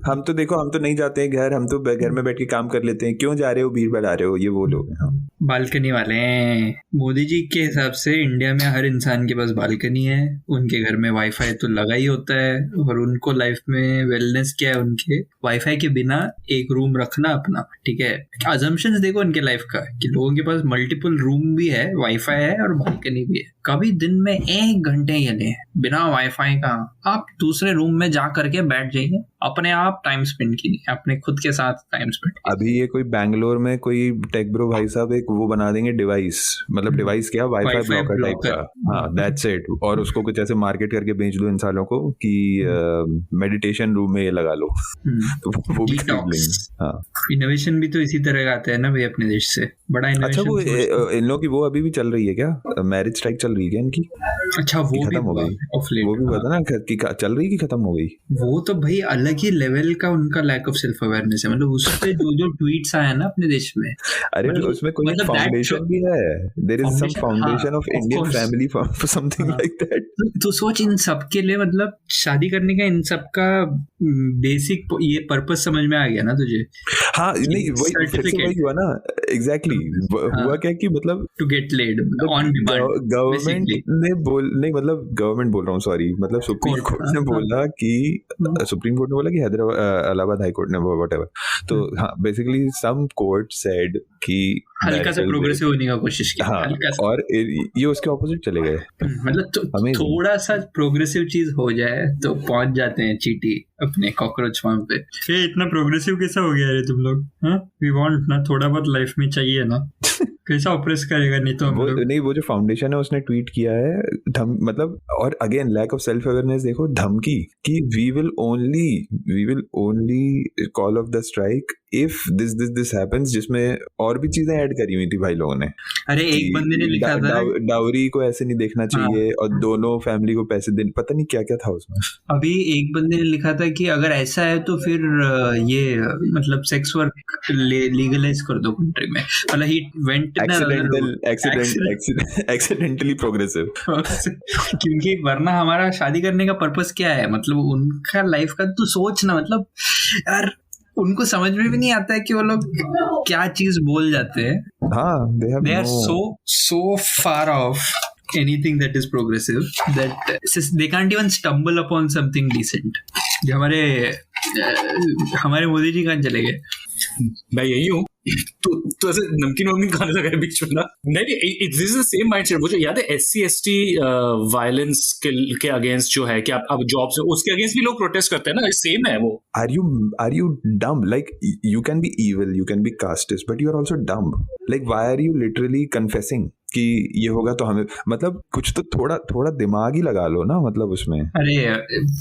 हम तो देखो, हम तो नहीं जाते हैं घर, हम तो घर में बैठ के काम कर लेते हैं. क्यों जा रहे हो, भीड़ बढ़ा रहे हो? ये वो लोग हैं बालकनी वाले हैं. मोदी जी के हिसाब से इंडिया में हर इंसान के पास बालकनी है, उनके घर में वाईफाई तो लगा ही होता है, और उनको लाइफ में वेलनेस क्या है उनके वाईफाई के बिना एक रूम रखना अपना. ठीक है, अजम्पशंस देखो उनके लाइफ का कि लोगों के पास मल्टीपल रूम भी है, वाईफाई है और बालकनी भी है. कभी दिन में 1 घंटे के लिए बिना वाईफाई का आप दूसरे रूम में जा करके बैठ जाइए, अपने आप टाइम स्पेंड कीजिए, अपने खुद के साथ टाइम स्पेंड. अभी ये कोई बैंगलोर में कोई टेक ब्रो भाई साहब एक वो बना देंगे डिवाइस, मतलब डिवाइस क्या, वाईफाई ब्लॉकर टाइप का. हाँ, दैट्स इट. और उसको कुछ ऐसे मार्केट करके बेच दो इन सालों को कि मेडिटेशन रूम में ये लगा लो. तो वो भी हाँ, इनोवेशन भी तो इसी तरह का आता है ना भाई अपने देश से. बड़ा अच्छा, वो इनोवेशन इन लोग की वो अभी भी चल रही है क्या, मैरिज स्ट्राइक चल रही है क्या इनकी? अच्छा, वो खत्म हो गई? वो भी पता ना कि चल रही कि खत्म हो गई? वो तो भाई अलग ही लेवल का उनका लैक ऑफ सेल्फ अवेयरनेस है. मतलब उसपे जो ट्वीट्स आए ना अपने देश में, अरे उसमें कोई फाउंडेशन भी है. There is some foundation of Indian family for something like that. तो सोच, इन सब के लिए मतलब शादी करने का इन सब का बेसिक ये पर्पस समझ में आ गया ना तुझे? हाँ, नहीं वही हुआ ना. एग्जैक्टली. हुआ क्या कि मतलब to get led on demand. Government ने नहीं, मतलब गवर्नमेंट बोल रहा हूँ, सॉरी, मतलब सुप्रीम कोर्ट ने बोला कि हैदराबाद इलाहाबाद हाई कोर्ट ने व्हाटएवर. तो हाँ, बेसिकली सम कोर्ट सेड कि हल्का सा प्रोग्रेसिव होने का कोशिश की. हाँ, और ये उसके ऑपोजिट चले गए. मतलब थोड़ा सा प्रोग्रेसिव चीज हो जाए तो पहुंच जाते हैं चीटी अपने कॉकरोच फार्म पे. ये इतना प्रोग्रेसिव कैसा हो गया रे तुम लोग? वी वांट ना, थोड़ा बहुत लाइफ में चाहिए ना. कैसा ऑपरेस करेगा? नहीं तो वो जो फाउंडेशन है उसने ट्वीट किया है मतलब, और again lack of self awareness देखो, धमकी कि we will only call off the strike if this happens, जिसमें और भी चीजें ऐड करी हुई थी भाई लोगों ने. अरे एक बंदे ने लिखा था डाउरी को ऐसे नहीं देखना चाहिए. और दोनों फैमिली को पैसे देने, पता नहीं क्या क्या था उसमें. अभी एक बंदे ने लिखा था कि अगर ऐसा है तो फिर ये मतलब सेक्स वर्क लीगलाइज कर दो कंट्री में. मतलब ही वेंट एक्सीडेंटली प्रोग्रेसिव. क्योंकि वरना हमारा शादी करने का पर्पस क्या है? मतलब उनका लाइफ का तो सोच ना. मतलब यार उनको समझ में भी नहीं आता है कि वो लोग क्या चीज बोल जाते हैं. हाँ, they are so far off anything that is progressive that they can't even stumble upon something decent. हमारे मोदी जी कहाँ चले गए? मैं यही हूँ. तो ऐसे नमकीन खाने लगा है बीच में ना. नहीं, this is the same mindset. मुझे याद है SC/ST वायलेंस के अगेंस्ट जो है कि आप जॉब से उसके अगेंस्ट भी लोग प्रोटेस्ट करते हैं ना. सेम है वो. Are you dumb? Like you can be evil, you can be casteist, but you are also dumb. Like why are you literally confessing कि ये होगा तो हमें, मतलब कुछ तो थोड़ा दिमाग ही लगा लो ना, मतलब उसमें. अरे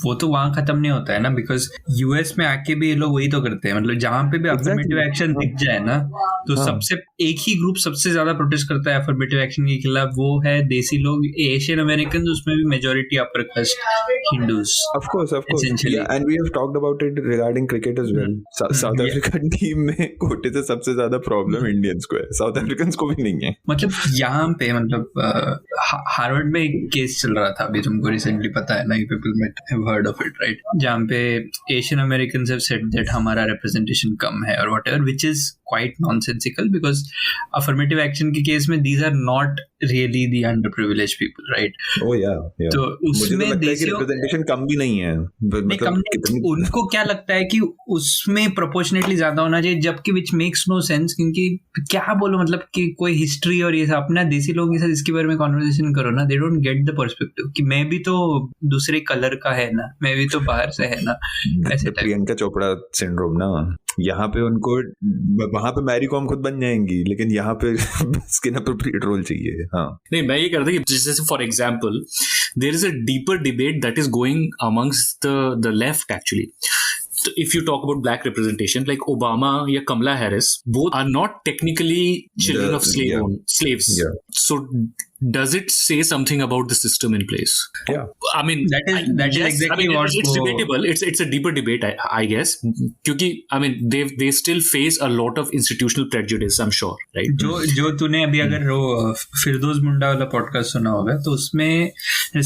वो तो वहां खत्म नहीं होता है ना, बिकॉज यूएस में आके भी ये लोग वही तो करते हैं. मतलब जहां पे भी अफर्मेटिव एक्शन दिख जाए ना, तो सबसे एक ही ग्रुप सबसे ज्यादा प्रोटेस्ट करता है अफर्मेटिव एक्शन के खिलाफ, वो है देसी लोग, एशियन अमेरिकन, उसमें भी majority upper caste Hindus. Of course and we have talked about it regarding cricket as well. South African team में कोटे से सबसे ज्यादा प्रॉब्लम इंडियंस को है, साउथ अफ्रीकन को भी नहीं है. मतलब यहाँ पे मतलब हार्वर्ड में एक केस चल रहा था अभी, तुमको रिसेंटली पता है ना, यू पीपल मिट have heard of it, right? जहाँ पे Asian Americans have said that हमारा रिप्रेजेंटेशन कम है और whatever, which is quite nonsensical because affirmative action के केस में these are not really the underprivileged people, right? Oh yeah. तो मुझे तो उसमें लगता है कि देसियों रिप्रेजेंटेशन कम भी नहीं है, नहीं कम नहीं, उनको क्या लगता है कि उसमें प्रोपोर्शनेटली ज्यादा होना चाहिए, जबकि विच मेक्स नो सेंस, क्योंकि क्या बोलो मतलब कि कोई हिस्ट्री और ये सब अपना देसी लोगों के साथ इसके बारे में कॉन्वर्सेशन करो ना, they don't get the perspective कि मैं भी तो दूसरे कलर का है ना, मैं भी तो बाहर से है ना, ऐसे प्रियंका चोपड़ा सिंड्रोम ना, यहाँ पे उनको वहां पे मैरी कॉम खुद बन जाएंगी, लेकिन यहाँ पे स्किन अप्रोप्रिएट रोल चाहिए। हाँ नहीं, मैं ये कहता हूँ कि जैसे for example there is a deeper debate that is going amongst the left actually. So if you talk about black representation, like Obama या Kamala Harris, both are not technically children of slaves. Yeah. So does it say something about the system in place? Yeah. I mean, that is exactly what it's debatable. It's a deeper debate, I guess. क्योंकि I mean they still face a lot of institutional prejudice, I'm sure, right? जो तूने अभी अगर वो फिरदौस मुंडा वाला podcast सुना होगा तो उसमें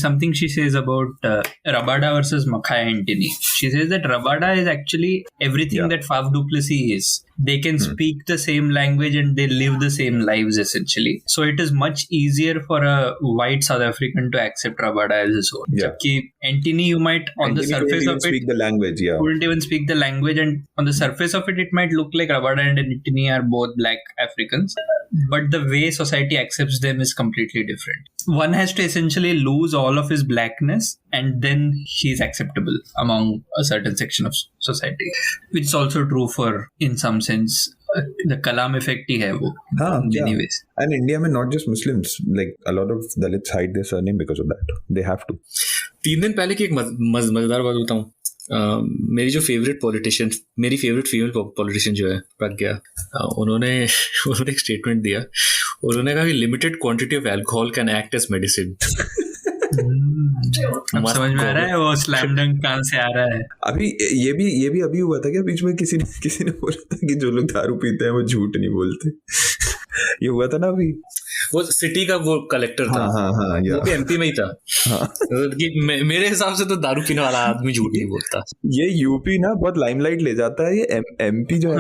something she says about Rabada versus Makhaya Antony. She says that Rabada is actually everything that Faf du Plessis is. They can speak the same language and they live the same lives essentially. So it is much easier for a white South African to accept Rabada as his own. Jabki Antony, you might on the surface of it speak the language, wouldn't even speak the language, and on the surface of it might look like Rabada and Antony are both black Africans, but the way society accepts them is completely different. One has to essentially lose all of his blackness and then he's acceptable among a certain section of society, which is also true for, in some sense, the Kalam effect ही है वो. Anyways. And India में not just Muslims, like a lot of Dalits hide their surname because of that. They have to. 3 दिन पहले की एक मजेदार बात बताऊं. मेरी जो मेरी फेवरेट फीमेल पॉलिटिशियन जो है प्रज्ञा, उन्होंने एक स्टेटमेंट दिया. उन्होंने कहा कि limited quantity of alcohol can act as medicine. समझ में आ रहा है वो स्लैम डंक कहां से आ रहा है. अभी ये भी अभी हुआ था क्या बीच में, किसी ने बोला था कि जो लोग दारू पीते हैं वो झूठ नहीं बोलते. ये हुआ था ना अभी, वो सिटी का वो कलेक्टर था. हाँ, वो भी एमपी में ही था. मेरे हिसाब से तो दारू पीने वाला आदमी झूठ नहीं बोलता. ये यूपी ना बहुत लाइमलाइट ले जाता है, ये एमपी जो है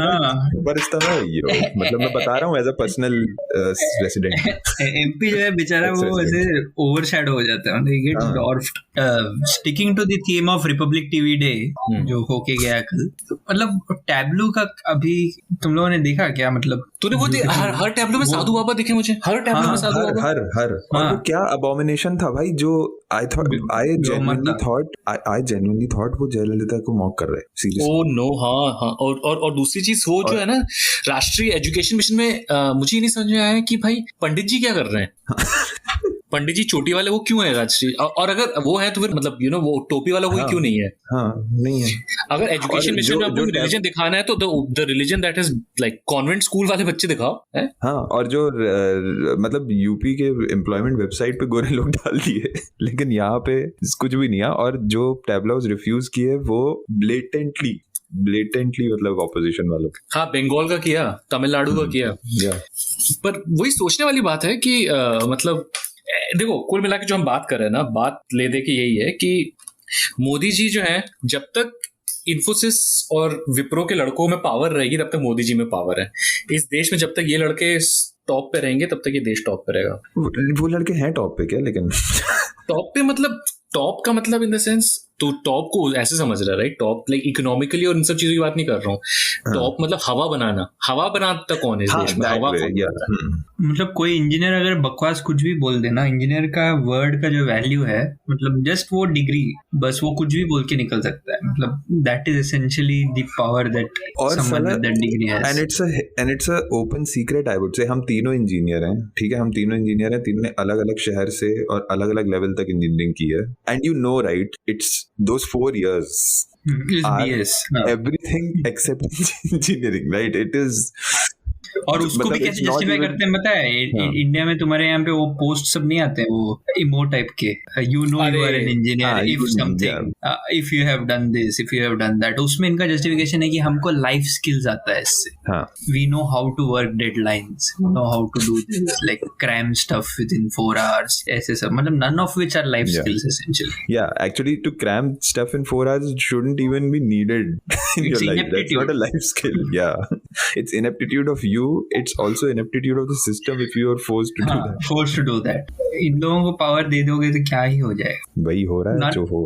पर इस तरह ये मतलब मैं बता रहा हूँ as a personal resident. MP जो है बेचारा वो ऐसे ओवरशैडो हो जाता है, he gets dwarfed. Sticking to the theme of Republic TV day जो होके गया कल, मतलब टैब्लू का अभी तुम लोगों ने देखा क्या? मतलब तूने वो हर टैब्लू में साधु बाबा दिखे मुझे, हर टैब्लू में साधु बाबा. हर और वो क्या अबॉमिनेशन था भाई, जो I genuinely thought वो जयललिता को मॉक कर रहे हैं. सीरियसली. Oh no. हाँ. और दूसरी चीज वो जो है ना, राष्ट्रीय एजुकेशन मिशन में मुझे ये नहीं समझ में आया कि भाई पंडित जी क्या कर रहे हैं. पंडित जी चोटी वाले वो क्यों है राष्ट्रीय, और अगर वो है तो फिर मतलब वो टोपी वाला कोई क्यों नहीं है. नहीं है. अगर एजुकेशन मिशन में आपको रिलीजन दिखाना है तो the religion that is like convent school वाले बच्चे दिखाओ. हाँ, और जो मतलब यूपी के एम्प्लॉयमेंट वेबसाइट पे गोरे लोग डाल दिए, लेकिन यहाँ पे कुछ भी नहीं है. और जो टैबलॉज रिफ्यूज किए वो ब्लेटेंटली मतलब ऑपोजिशन वालों. हाँ, बंगाल का किया, तमिलनाडु का किया. पर वही सोचने वाली बात है कि मतलब देखो कुल मिला के जो हम बात कर रहे हैं ना, बात ले दे के यही है कि मोदी जी जो है, जब तक इन्फोसिस और विप्रो के लड़कों में पावर रहेगी तब तक मोदी जी में पावर है. इस देश में जब तक ये लड़के टॉप पे रहेंगे तब तक ये देश टॉप पे रहेगा. वो लड़के हैं टॉप पे क्या? लेकिन टॉप पे मतलब टॉप का मतलब इन द सेंस तो टॉप को ऐसे समझ रहा है, राइट? टॉप लाइक इकोनॉमिकली और इन सब चीजों की बात नहीं कर रहा हूँ. टॉप मतलब हवा बनाता कौन है इस देश में? हवा मतलब कोई इंजीनियर अगर बकवास कुछ भी बोल देना, इंजीनियर का वर्ड का जो वैल्यू है, मतलब जस्ट वो डिग्री, बस वो कुछ भी बोल के निकल सकता है. मतलब that is essentially the power that someone with that degree has. And it's a open secret. I would से हम तीनों इंजीनियर हैं, ठीक है, हम तीनों इंजीनियर हैं, तीनों ने अलग अलग शहर से और अलग अलग लेवल तक इंजीनियरिंग की है. And you know right, it's those 4 years are everything except engineering, right? It is और उसको भी कैसे जस्टिफाई करते हैं पता है? इंडिया में तुम्हारे यहाँ पे वो पोस्ट सब नहीं आते हैं, वो इमो टाइप के, you know you are an engineer if something, if you have done this, if you have done that. उसमें इनका जस्टिफिकेशन है कि हमको लाइफ स्किल्स आता है इससे, we know how to work deadlines, know how to do this, like cram stuff within 4 hours, ऐसे सब, मतलब none of which are life skills essentially. Yeah, actually to cram stuff in 4 hours shouldn't even be needed in your life. That's not a life skill. Yeah, it's ineptitude of you. It's also ineptitude of the system if you are forced to do that. Forced to do that. इन लोगों को power दे दोगे तो क्या ही हो जाएगा? वही हो रहा है जो हो।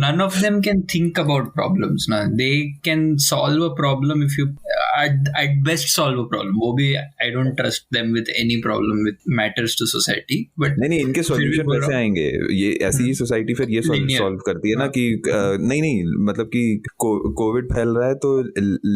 None of them can think about problems. ना, they can solve a problem if you at best solve a problem. वो भी I don't trust them with any problem with matters to society. But नहीं इनके solution कैसे आएंगे? ये ऐसी ही society फिर ये सॉल्व करती है ना कि नहीं मतलब कि कोविड फैल रहा है तो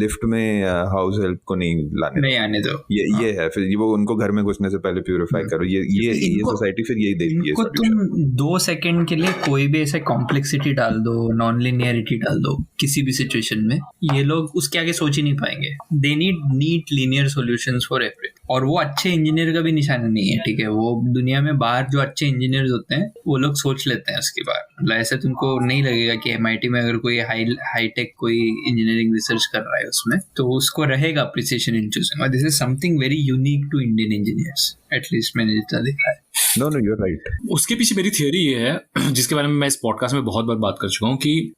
लिफ्ट में हाउस हेल्प को नहीं आने दो। ये है फिर वो उनको घर में घुसने से पहले प्यूरिफाई करो। ये सोसाइटी फिर यही देती है। तुम 2 सेकंड के लिए कोई भी ऐसे कॉम्प्लेक्सिटी डाल दो, नॉन लिनियरिटी डाल दो किसी भी सिचुएशन में, ये लोग उसके आगे सोच ही नहीं पाएंगे। They need neat linear solutions for everything. और वो अच्छे इंजीनियर का भी निशाना नहीं है, ठीक है? वो दुनिया में बाहर जो अच्छे इंजीनियर्स होते हैं वो लोग सोच लेते हैं उसके बाद। मतलब ऐसे तुमको नहीं लगेगा कि MIT में अगर कोई हाईटेक कोई इंजीनियरिंग रिसर्च कर रहा है उसमें, तो उसको रहेगा appreciation in choosing. This is something very unique to Indian engineers, at least मैंने जितना देखा है। No, you're right. उसके पीछे मेरी थियरी ये है, जिसके बारे में मैं इस पॉडकास्ट में बहुत बात कर चुका हूँ, कि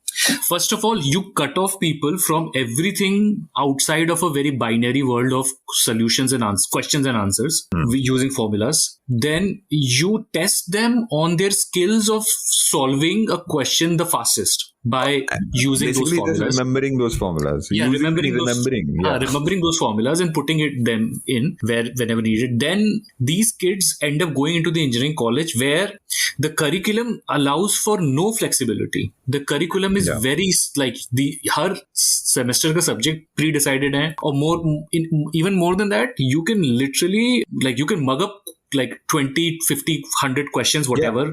first of all, you cut off people from everything outside of a very binary world of solutions and questions and answers using formulas. Then you test them on their skills of solving a question the fastest by using those formulas. Remembering those formulas. Yeah, remembering those formulas and putting them in whenever needed. Then these kids end up going into the engineering college where the curriculum allows for no flexibility. The curriculum is very like her semester का subject pre-decided है, और even more than that, you can literally you can mug up like 20, 50, 100 questions, whatever,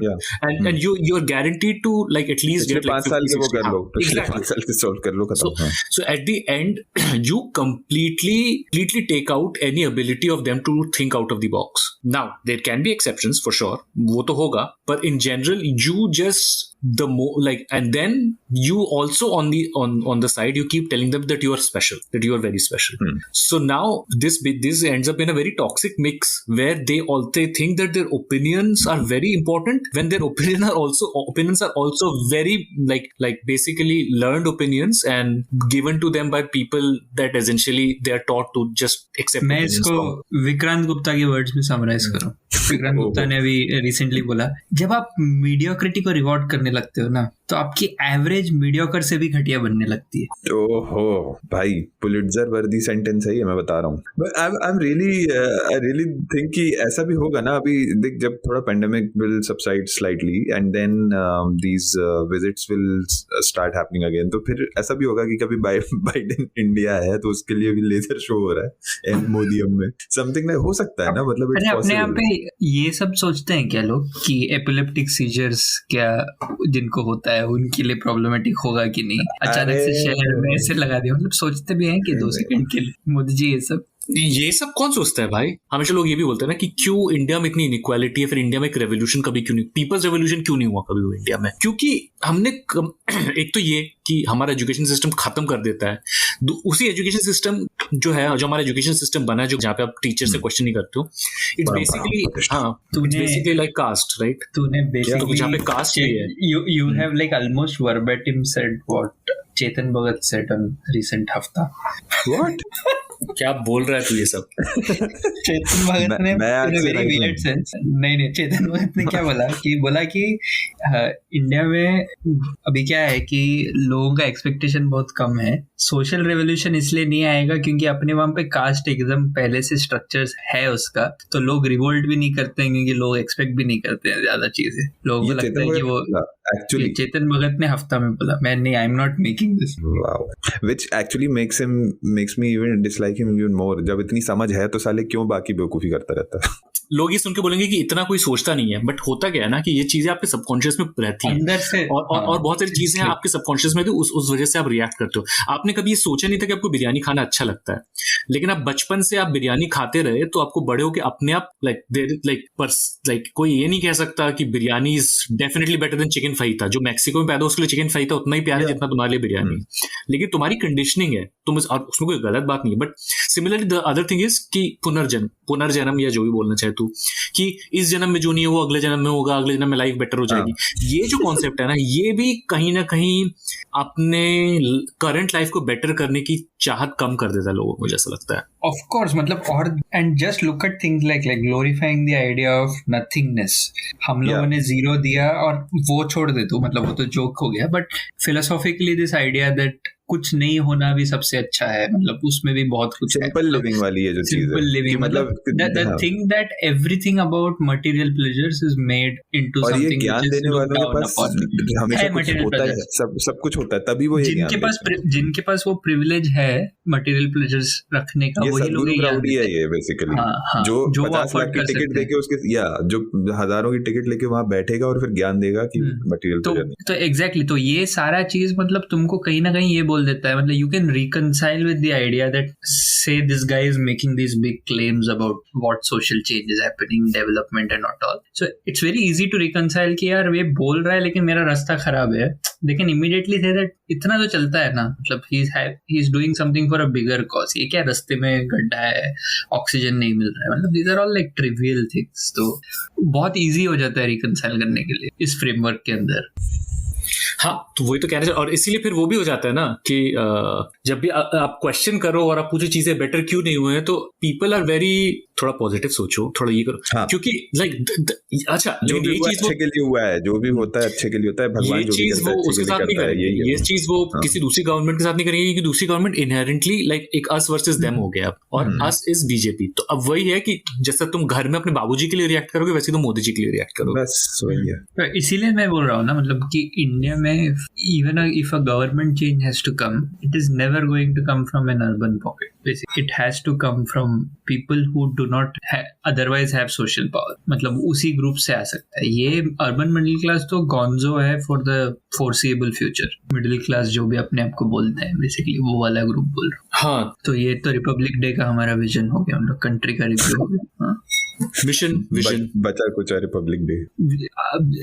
and you're guaranteed to at least get 5 साल के वो कर लो, exactly 5 साल के solve कर लो, खत्म। So at the end you completely take out any ability of them to think out of the box. Now there can be exceptions for sure, वो तो होगा, but in general you just and then you also on the side you keep telling them that you are special, that you are very special. So now this ends up in a very toxic mix where they think that their opinions are very important when their opinions are also very like basically learned opinions and given to them by people that essentially they are taught to just accept. मैं इसको विक्रांत गुप्ता के words में summarise करूं। विक्रांत गुप्ता ने अभी recently बोला, जब आप मीडियोक्रिटी को रिवॉर्ड करने लगते हो ना, तो आपकी एवरेज मीडियोकर से भी घटिया बनने लगती है। ओहो भाई, पुलिट्जर वर्दी सेंटेंस है ये, मैं बता रहा हूँ। बट आई रियली थिंक कि ऐसा भी होगा ना। अभी देख, जब थोड़ा pandemic will subside slightly and then these visits will start happening again, तो फिर ऐसा भी होगा कि कभी बाइडेन इंडिया है तो उसके लिए भी लेजर शो हो रहा है मोदियम में, समथिंग हो सकता है ना। मतलब अपने यहाँ पे ये सब सोचते हैं क्या लोग कि एपिलेप्टिक सीजर्स क्या जिनको होता है उनके लिए प्रॉब्लमेटिक होगा कि नहीं? अचानक से शहर में ऐसे लगा दिया, मतलब सोचते भी हैं कि 2 सेकंड के लिए मोदी जी ये सब कौन सोचता है भाई? हमेशा लोग ये भी बोलते हैं ना कि क्यों इंडिया में इतनी इनइक्वालिटी है, फिर इंडिया में एक रेवोल्यूशन कभी क्यों नहीं, पीपल्स रेवोल्यूशन क्यों नहीं हुआ कभी वो इंडिया में? क्योंकि हमने एक तो ये कि हमारा एजुकेशन सिस्टम खत्म कर देता है, उसी एजुकेशन सिस्टम जो हमारा एजुकेशन सिस्टम बना है, जो जहाँ पे आप टीचर से क्वेश्चन नहीं करते हो, it's basically like caste, right? तूने बेसिकली जहाँ पे कास्ट भी है, you have like almost verbatim said what Chetan Bhagat said on recent हफ्ता। व्हाट? क्या बोल रहा है तू ये सब? चेतन भगत ने वेरी वियर्ड सेंस, नहीं चेतन भगत ने क्या बोला कि इंडिया में अभी क्या है कि लोगों का एक्सपेक्टेशन बहुत कम है। सोशल रेवोल्यूशन इसलिए नहीं आएगा क्योंकि अपने वहां पे कास्ट एकदम पहले से स्ट्रक्चर्स है उसका, तो लोग रिवोल्ट भी नहीं करते हैं क्योंकि लोग एक्सपेक्ट भी नहीं करते हैं ज्यादा चीजें। लोगों को लगता है कि वो एक्चुअली चेतन भगत ने हफ्ता में बोला, मैं नहीं, आई am not making this, which actually makes me even dislike him even more. जब इतनी समझ है तो साले क्यों बाकी बेवकूफी करता रहता है? लोग ये सुन के बोलेंगे कि इतना कोई सोचता नहीं है, बट होता क्या है ना कि ये चीजें आपके सबकॉन्शियस में रहती हैं अंदर से, और बहुत सारी चीजें हैं आपके सबकॉन्शियस में, तो उस वजह से आप रिएक्ट करते हो। आपने कभी ये सोचा नहीं था कि आपको बिरयानी खाना अच्छा लगता है, लेकिन आप बचपन से आप बिरयानी खाते रहे, तो आपको बड़े होके अपने आप लाइक कोई ये नहीं कह सकता कि biryani is definitely better than chicken fajita. जो मैक्सिको में पैदा उसके लिए चिकन फहीता उतना ही प्यार है जितना तुम्हारे लिए बिरयानी, लेकिन तुम्हारी कंडीशनिंग है, तुम उसमें कोई गलत बात नहीं है। But similarly the other thing is कि पुनर्जन्म या जो भी बोलना चाहे तू, कि इस जन्म में जो नहीं है वो अगले जन्म में होगा, अगले जन्म में लाइफ बेटर हो जाएगी। ये जो कॉन्सेप्ट है ना, ये भी कहीं ना कहीं अपने करंट लाइफ को बेटर करने की चाहत कम कर देता है लोगों को, जैसा लगता है। ऑफ कोर्स, मतलब और and just look at things like glorifying the idea of nothingness. हम लोगों ने जीरो दिया और वो छोड़ दे तो मतलब वो तो जोक हो गया, but philosophically this idea that कुछ नहीं होना भी सबसे अच्छा है, मतलब उसमें भी बहुत कुछ सिंपल लिविंग वाली है जो चीज है, सिंपल लिविंग, मतलब the thing that everything about material pleasures is made into something, और ये ज्ञान देने वालों के पास हमेशा कुछ होता है, सब कुछ होता है, तभी वो ये जिनके पास वो प्रिविलेज है मटेरियल प्लेजर्स रखने का, वही लोग ये बेसिकली जो 50 लाख की टिकट देके उसके या जो हजारों की टिकट लेके वहां बैठेगा और फिर ज्ञान देगा कि मटेरियल तो एग्जैक्टली, तो ये सारा चीज मतलब तुमको कहीं ना कहीं ये बोल देता है, मतलब you can reconcile with the idea that say this guy is making this big claims about what social change is happening, development and not all, so it's very easy to reconcile कि यार ये बोल रहा है लेकिन मेरा रास्ता खराब है, लेकिन इमीडिएटली से दैट इतना तो चलता है ना, मतलब he is doing something for a bigger cause. ये क्या रास्ते में गड्ढा है, ऑक्सीजन नहीं मिल रहा है, मतलब these are all like trivial things, तो बहुत इजी हो जाता है रिकंसाइल करने के लिए इस फ्रेमवर्क के अंदर। हाँ, तो वही तो कह रहे हैं, और इसीलिए फिर वो भी हो जाता है ना कि जब भी आप क्वेश्चन करो और आप पूछो चीजें बेटर क्यों नहीं हुए हैं, तो पीपल आर वेरी थोड़ा पॉजिटिव सोचो, थोड़ा ये करो, हाँ। क्योंकि लाइक अच्छा जो भी अच्छे के लिए हुआ है, जो भी होता है अच्छे के लिए होता है, भगवान जो भी करता है उसके साथ नहीं करेगी, ये चीज वो किसी दूसरी गवर्नमेंट के साथ नहीं करेगी, क्योंकि दूसरी गवर्नमेंट इनहेरेंटली लाइक एक अस वर्सेस देम हो गया, और अस इज बीजेपी। तो अब वही है कि जैसा तुम घर में अपने बाबूजी के लिए रिएक्ट करोगे, वैसे तुम मोदी जी के लिए रिएक्ट करोगे, बस वही है। इसीलिए मैं बोल रहा हूँ ना, मतलब कि इंडिया में even if a government change has to come, it is never going to come from an urban pocket. Basically, it has to come from people who do not otherwise have social power. मतलब उसी group से आ सकता है। ये urban middle class तो गॉन्जो है for the foreseeable future. Middle class जो भी अपने आप को बोलते हैं, बेसिकली वो वाला ग्रुप बोल रहा हूँ। हाँ, तो ये तो रिपब्लिक डे का हमारा विजन हो गया, हम लोग कंट्री का रिव्यू हो गया। हाँ, विजन बचा कुछ republic day,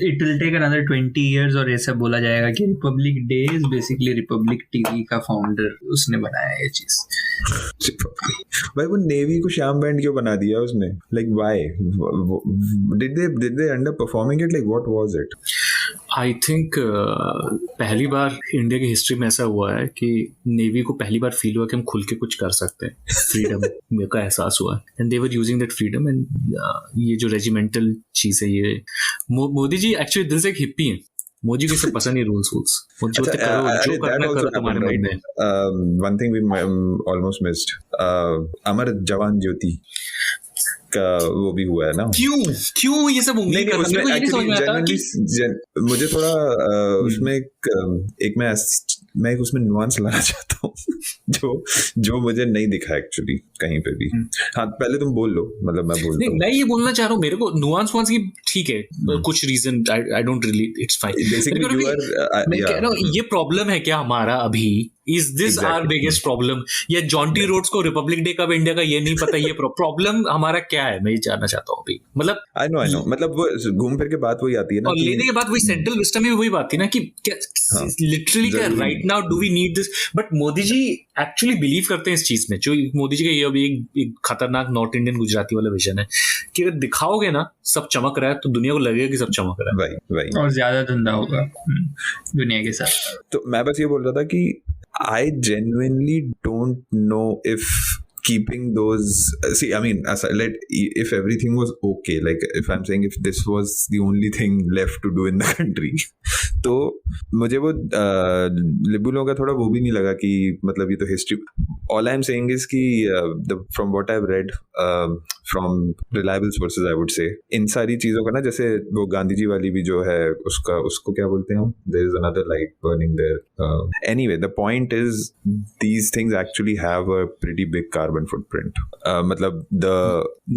it will take another 20 years और ऐसा बोला जाएगा कि republic day is basically republic TV का फाउंडर उसने बनाया ये चीज। भाई वो नेवी को श्याम बैंड क्यों बना दिया उसने, like why did they and up performing it, like what was it? I think पहली बार इंडिया की हिस्ट्री में ऐसा हुआ है कि नेवी को पहली बार फील हुआ कि हम खुल के कुछ कर सकते हैं, फ्रीडम का एहसास हुआ, and they were using that freedom. And ये जो रेजिमेंटल चीज है, ये मोदी जी एक्चुअली दिल से एक हिप्पी है। मोदी को सब पसंद नहीं रूल्स जो करना करो तुम्हारे मन में। One thing we almost missed, Amar Jawan Jyoti का वो भी हुआ है ना। क्यों ये सब उंगली कर रहे हैं? मुझे थोड़ा उसमें एक मैं उसमें नुआंस लाना चाहता हूँ जो मुझे नहीं दिखा एक्चुअली कहीं पे भी। हाँ, पहले तुम बोल लो, मतलब मैं बोल नहीं, मैं ये बोलना चाह रहा हूँ, मेरे को नुआंस की ठीक है, कुछ reason I don't really, it's fine. मैं कह रहा हूँ ये प्रॉब्लम है क्या हमारा अभी? Is this our biggest problem? या जॉन्टी रोड्स को रिपब्लिक डे कब इंडिया का ये नहीं पता, ये प्रॉब्लम हमारा क्या है? मैं ये जानना चाहता हूँ अभी। मतलब आई नो मतलब वो घूम फिर के बात वही आती है ना, और लेने के बाद वही सेंट्रल विस्टम में वही बात थी ना कि लिटरली क्या right now do we need this? But Modi ji actually believe करते हैं इस चीज में। जो मोदी जी का ये अभी एक खतरनाक नॉर्थ इंडियन गुजराती वाला विजन है कि अगर दिखाओगे ना सब चमक रहा है, तो दुनिया को लगेगा कि सब चमक रहा है, और ज्यादा धंधा होगा दुनिया के साथ। तो मैं बस ये बोल रहा था कि I genuinely don't know if keeping those, see, I mean, if everything was okay, like if I'm saying if this was the only thing left to do in the country, तो मुझे वो लिबू लोगों का थोड़ा वो भी नहीं लगा कि मतलब ये तो history. All I am saying is कि from what I have read from reliable sources I would say, in सारी चीजों का ना, जैसे वो गांधी जी वाली भी जो है उसको क्या बोलते हैं, there is another light burning there. Anyway the point is these things actually have a pretty big carbon footprint. मतलब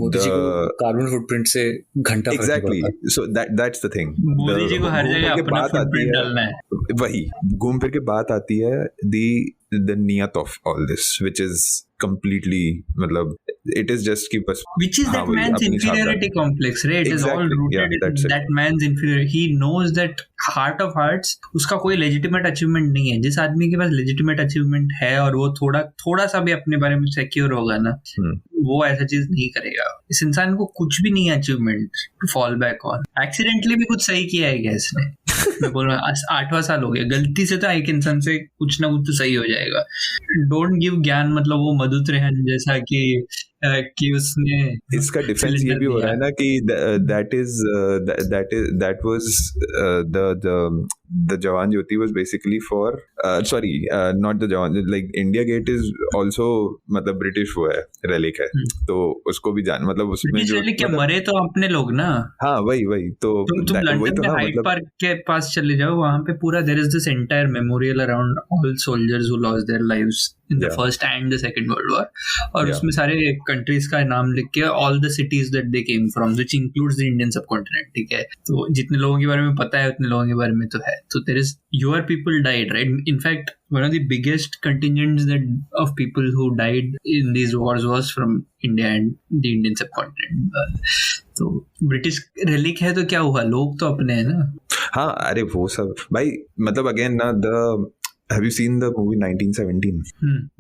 मोदी जी को कार्बन फुटप्रिंट से घंटा exactly, so that's the thing. Modi ji को हर जगह अपना फुटप्रिंट डालना है. वही घूम फिर के बात आती है the niyat of all this, which is completely, matlab, it is just ki bas, which is that man's inferiority complex, right? It is all rooted in that man's inferiority. He knows that heart of hearts उसका कोई legitimate achievement नहीं है. जिस आदमी के पास legitimate achievement है और वो थोड़ा सा भी अपने बारे में secure होगा ना, वो ऐसा चीज नहीं करेगा. इस इंसान को कुछ भी नहीं है achievement to fall back on. Accidentally भी कुछ सही किया है क्या इसने? मैं बोल रहा हूँ 8वां साल हो गया, गलती से तो एक इंसान से कुछ ना कुछ तो सही हो जाएगा. डोंट गिव ज्ञान, मतलब वो मधुत रेहन जैसा कि उसने इसका डिफेंस ये भी हो रहा है ना कि that was the Jawan Jyoti was basically for sorry not the Jawan, like India Gate is also मतलब ब्रिटिश वो है, relic है, तो उसको भी जान, मतलब उसमें जो क्या मरे तो अपने लोग ना. हाँ वही तो तुम लंदन में हाइड पार्क के पास चले जाओ, वहां पे पूरा there is this entire memorial around all soldiers who lost their lives in the first and the second world war, और उसमें सारे कंट्रीज का नाम लिख के all the cities that they came from, which includes the Indian subcontinent. ठीक है, तो जितने लोगों के बारे में पता है उतने लोगों के बारे में तो है. So there is, your people died, right? In fact, one of the biggest contingents of people who died in these wars was from India and the Indian subcontinent. तो ब्रिटिश relic है तो क्या हुआ, लोग तो अपने हैं ना. हाँ अरे वो सब भाई, मतलब अगेन ना, have you seen the movie 1917?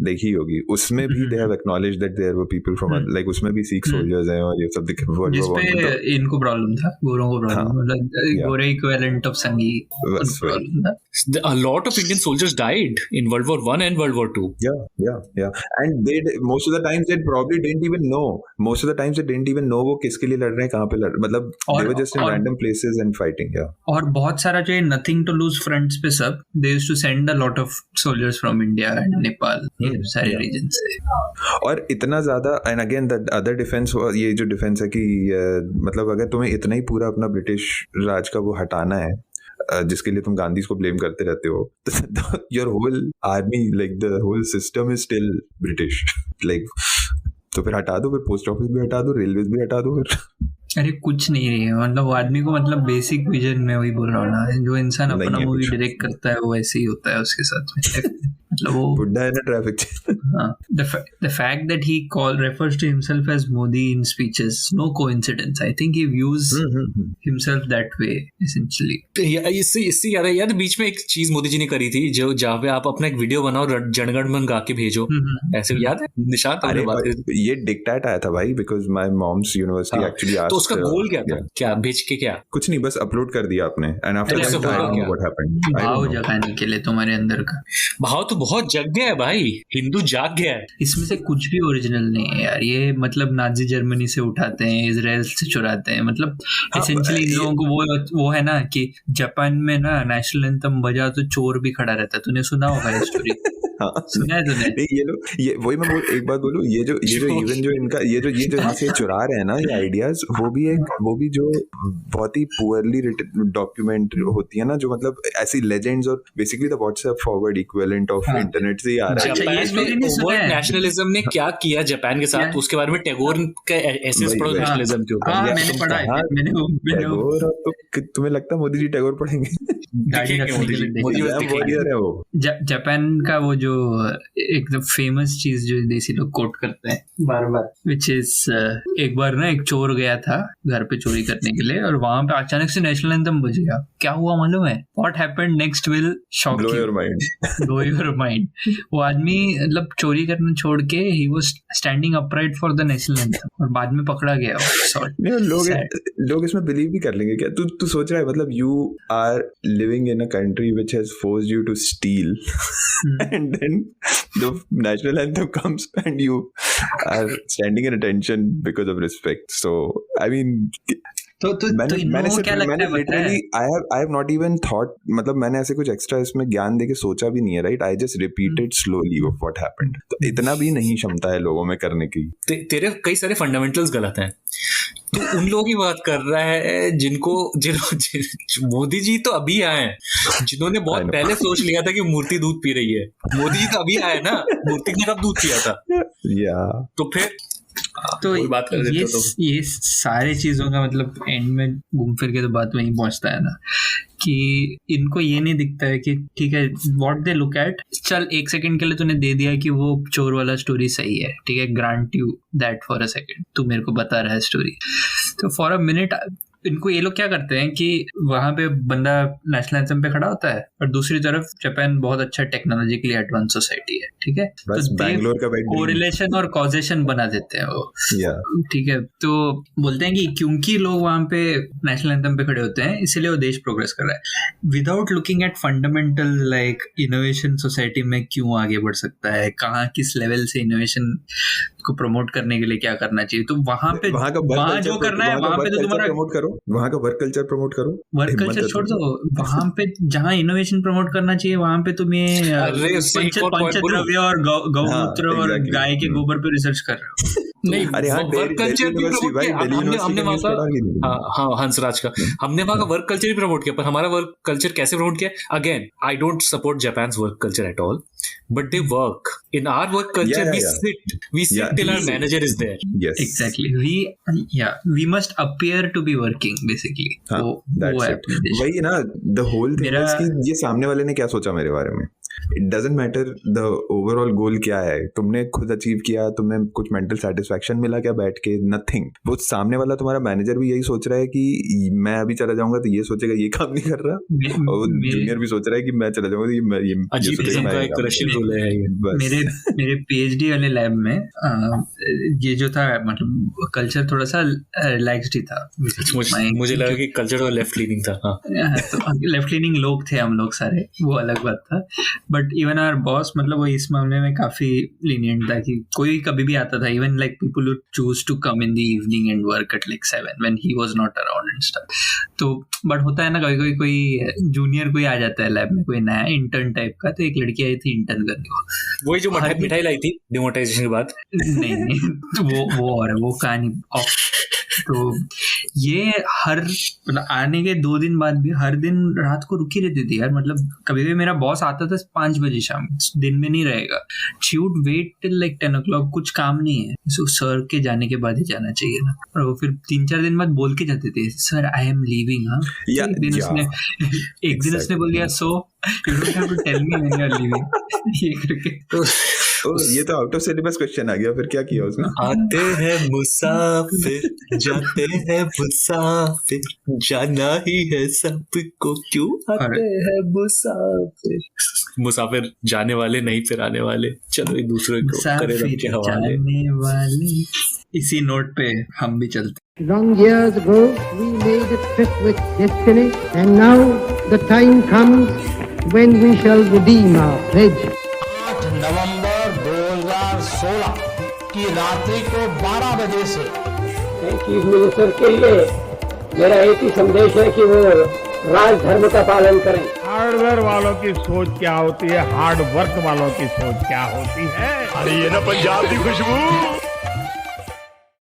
देखी होगी, उसमें भी they have acknowledged that there were people from like उसमें भी Sikh soldiers हैं और ये सब दिखे. जिसपे इनको प्रॉब्लम था, गोरों को प्रॉब्लम, मतलब गोरे इक्विवेलेंट ऑफ संगी प्रॉब्लम था. A lot of Indian soldiers died in World War I and World War II. Yeah. And most of the times they probably didn't even know. Most of the times they didn't even know वो किसके लिए लड़ रहे हैं, कहाँ पे लड़ रहे हैं. मतलब they were just in random places and fighting. Yeah. और बहुत सारा जो nothing to lose fronts पे सब, they used to send a lot of soldiers from India and Nepal, ये सारे regions से. और इतना ज़्यादा, and again the other defense, ये जो defense है कि मतलब अगर तुम्हें इतना ही पूरा अपना ब्रिटिश राज का वो हटाना है, जिसके लिए तुम गांधी को ब्लेम करते रहते हो, your whole army, like the whole system is still British, like, तो फिर हटा दो, फिर पोस्ट ऑफिस भी हटा दो, रेलवे भी हटा दो फिर. अरे कुछ नहीं है, मतलब आदमी को, मतलब बेसिक विजन में वही बोल रहा हूँ ना, जो इंसान अपना मूवी डायरेक्ट करता है वो ऐसे ही होता है उसके साथ में. मतलब वो बुड्ढा है ना traffic. The fact that he refers to himself as Modi in speeches, no coincidence. I think he views himself that way essentially. इससे याद है, यार बीच में एक चीज मोदी जी ने करी थी, जो जहाँ पे आप अपना एक वीडियो बनाओ और जनगण मन गा के भेजो, ऐसे याद है निशांत? ये डिक्टेट आया था भाई, because my mom's university actually asked. तो उसका गोल क्या था? क्या भेज के, क्या कुछ नहीं, बस अपलोड कर दिया आपने, and after that I don't know what happened. भाव जगाने के लिए तुम्हारे अंदर का भाव तो बहुत जग गया है भाई, हिंदू जाग गया है. इसमें से कुछ भी ओरिजिनल नहीं है यार, ये मतलब नाजी जर्मनी से उठाते हैं, इजराइल से चुराते हैं. मतलब एसेंशियली इन लोगों को वो है ना कि जापान में ना नेशनल एंथम बजा तो चोर भी खड़ा रहता है. तूने सुना होगा ये स्टोरी? सुना है तूने? ये वही मैं एक बात बोलूं, ये जो इवन जो इनका ये जो यहाँ से चुरा रहे हैं ना ये आइडियाज, वो भी जो बहुत ही पुअरली रिटन डॉक्यूमेंट होती है ना, जो मतलब ऐसी लेजेंड्स और basically the WhatsApp forward equivalent of internet से ही आ रहा है. जापान में ओवर नेशनलिज्म ने क्या किया जापान के साथ, उसके बारे में टैगोर का एसेस पढ़ो नेशनलिज्म के ऊपर. मैंने पढ़ा है. टैगोर, तो तुम्हें लगता है मोदी जी टैगोर पढ़ेंगे? जापान का वो जो एकदम फेमस चीज जो देसी लोग कोट करते हैं बार बार, विच इज एक बार ना एक चोर गया था घर पे चोरी करने के लिए, और वहां पे अचानक से नेशनल एंथम बज गया. क्या हुआ मालूम है? What happened next will shock you, blow your mind. वो आदमी मतलब चोरी करना छोड़ के he was standing upright for the national anthem, और बाद में पकड़ा गया. लोग इसमें बिलीव भी कर लेंगे क्या? तू सोच रहा है, मतलब you are living in a country which has forced you to steal and then the national anthem comes and you are standing in attention because of respect. So I mean, तो इन लोगों को क्या लगता है पता है? I have not even thought, मतलब मैंने ऐसे कुछ एक्स्ट्रा इसमें ज्ञान देके सोचा भी नहीं है, right? I just repeated slowly what happened. तो इतना भी नहीं क्षमता है लोगों में करने की। तेरे कई सारे फंडामेंटल्स गलत हैं। तो उन लोगों की बात कर रहा है जिनको मोदी जी तो अभी आए हैं, जिन्होंने बहुत पहले सोच लिया था कि मूर्ति दूध पी रही है। मोदी जी तो अभी आए ना, मूर्ति ने कब दूध पिया था? तो फिर तो बात कर ये सारे चीजों का मतलब एंड में घूम फिर के तो बात वहीं पहुंचता है ना कि इनको ये नहीं दिखता है कि ठीक है व्हाट दे लुक एट, चल एक सेकंड के लिए तूने दे दिया कि वो चोर वाला स्टोरी सही है, ठीक है, grant you that for a second, तू मेरे को बता रहा है स्टोरी। तो फॉर अ मिनट इनको ये लोग क्या करते हैं कि वहां पे बंदा नेशनल एंथम पे खड़ा होता है और दूसरी तरफ जापान बहुत अच्छा टेक्नोलॉजिकली एडवांस सोसाइटी है, ठीक है, तो बैंगलोर का कोरिलेशन और कॉजेशन बना देते हैं वो, ठीक है। तो बोलते हैं कि क्योंकि लोग वहां पे नेशनल एंथम पे खड़े होते हैं इसलिए वो देश प्रोग्रेस कर रहा है, without looking at fundamental like innovation society में क्यों आगे बढ़ सकता है, कहाँ किस लेवल से इनोवेशन को प्रमोट करने के लिए क्या करना चाहिए। तो वहां पे वहां जो करना है वहां पे तो तुम्हारा प्रमोट करो, वहां का वर्क कल्चर प्रमोट करो, वर्क कल्चर छोड़ दो, वहां पे जहां इनोवेशन प्रमोट करना चाहिए वहां पे तुम्हें पंचद्रव्य और गौमूत्र और गाय के गोबर पे रिसर्च कर रहे हो। नहीं, वर्क कल्चर भी प्रमोट किया हमने वहां का, हाँ हंसराज का, हमने वहां का वर्क कल्चर भी प्रमोट किया, पर हमारा वर्क कल्चर कैसे प्रमोट किया? Again I don't support Japan's work culture at all, but they work. In our work culture, we sit till our manager is there. Yes, exactly. We must appear to be working basically. That's it. वही ना, the whole thing is कि ये सामने वाले ने क्या सोचा मेरे बारे में। It doesn't matter the overall goal क्या है, तुमने खुद अचीव किया, तुम्हें कुछ मेंटल सेटिस्फैक्शन मिला क्या बैठ के? नथिंग। वो सामने वाला तुम्हारा मैनेजर भी यही सोच रहा है कि मैं अभी चला जाऊंगा तो ये सोचेगा ये काम नहीं कर रहा, और जूनियर भी सोच रहा है कि मैं चला जाऊंगा तो ये अजीब किस्म का एक रशियन रोल है। मेरे पीएचडी वाले लैब में ये जो था मतलब कल्चर थोड़ा सा रिलैक्स्ड ही था। मुझे लगा कि कल्चर लेफ्ट लीनिंग था। लेफ्ट लीनिंग लोग थे हम लोग सारे, वो अलग बात था, बट इवन आवर बॉस मतलब वो इस मामले में काफी लीनियंट था कि कोई कभी भी आता था, even like people would choose to come in the evening and work at like 7 when he was not around and stuff. तो बट होता है ना कभी कोई जूनियर कोई आ जाता है लैब में, कोई नया इंटर्न टाइप का, तो एक लड़की आई थी इंटर्न करने को, वही जो मिठाई लाई थी डिमोनेटाइजेशन के बाद। नहीं वो और वो कहानी ऑफ। तो ये हर मतलब आने के 2 दिन बाद भी हर दिन रात को रुकी रहती थी यार। मतलब कभी भी मेरा बॉस आता था 5 बजे शाम, दिन में नहीं रहेगा, she would wait till like 10 o'clock, कुछ काम नहीं है, सो सर के जाने के बाद ही जाना चाहिए ना। और वो फिर 3-4 दिन बाद बोल के जाते थे, सर आई एम लीविंग। हाँ, एक दिन उसने बोल दिया, so you don't have to tell me when you are leaving, ये करके। ये तो आउट ऑफ सिलेबस क्वेश्चन आ गया। फिर क्या किया उसने? आते हैं मुसाफिर, जाते हैं मुसाफिर, जाना ही है सबको, क्यों आते हैं मुसाफिर। मुसाफिर जाने वाले नहीं फिर आने वाले, चलो एक दूसरे को करे रब के हवाले। इसी नोट पे हम भी चलते। Long years ago, we made a trip with destiny, and now the time comes when we shall redeem our pledge. 8 नवंबर 2016 की रात्रि को 12 बजे से चीफ मिनिस्टर के लिए मेरा एक ही संदेश है कि वो राज धर्म का पालन करें। हार्डवेयर वालों की सोच क्या होती है, हार्ड वर्क वालों की सोच क्या होती है। अरे ये ना पंजाब की खुशबू।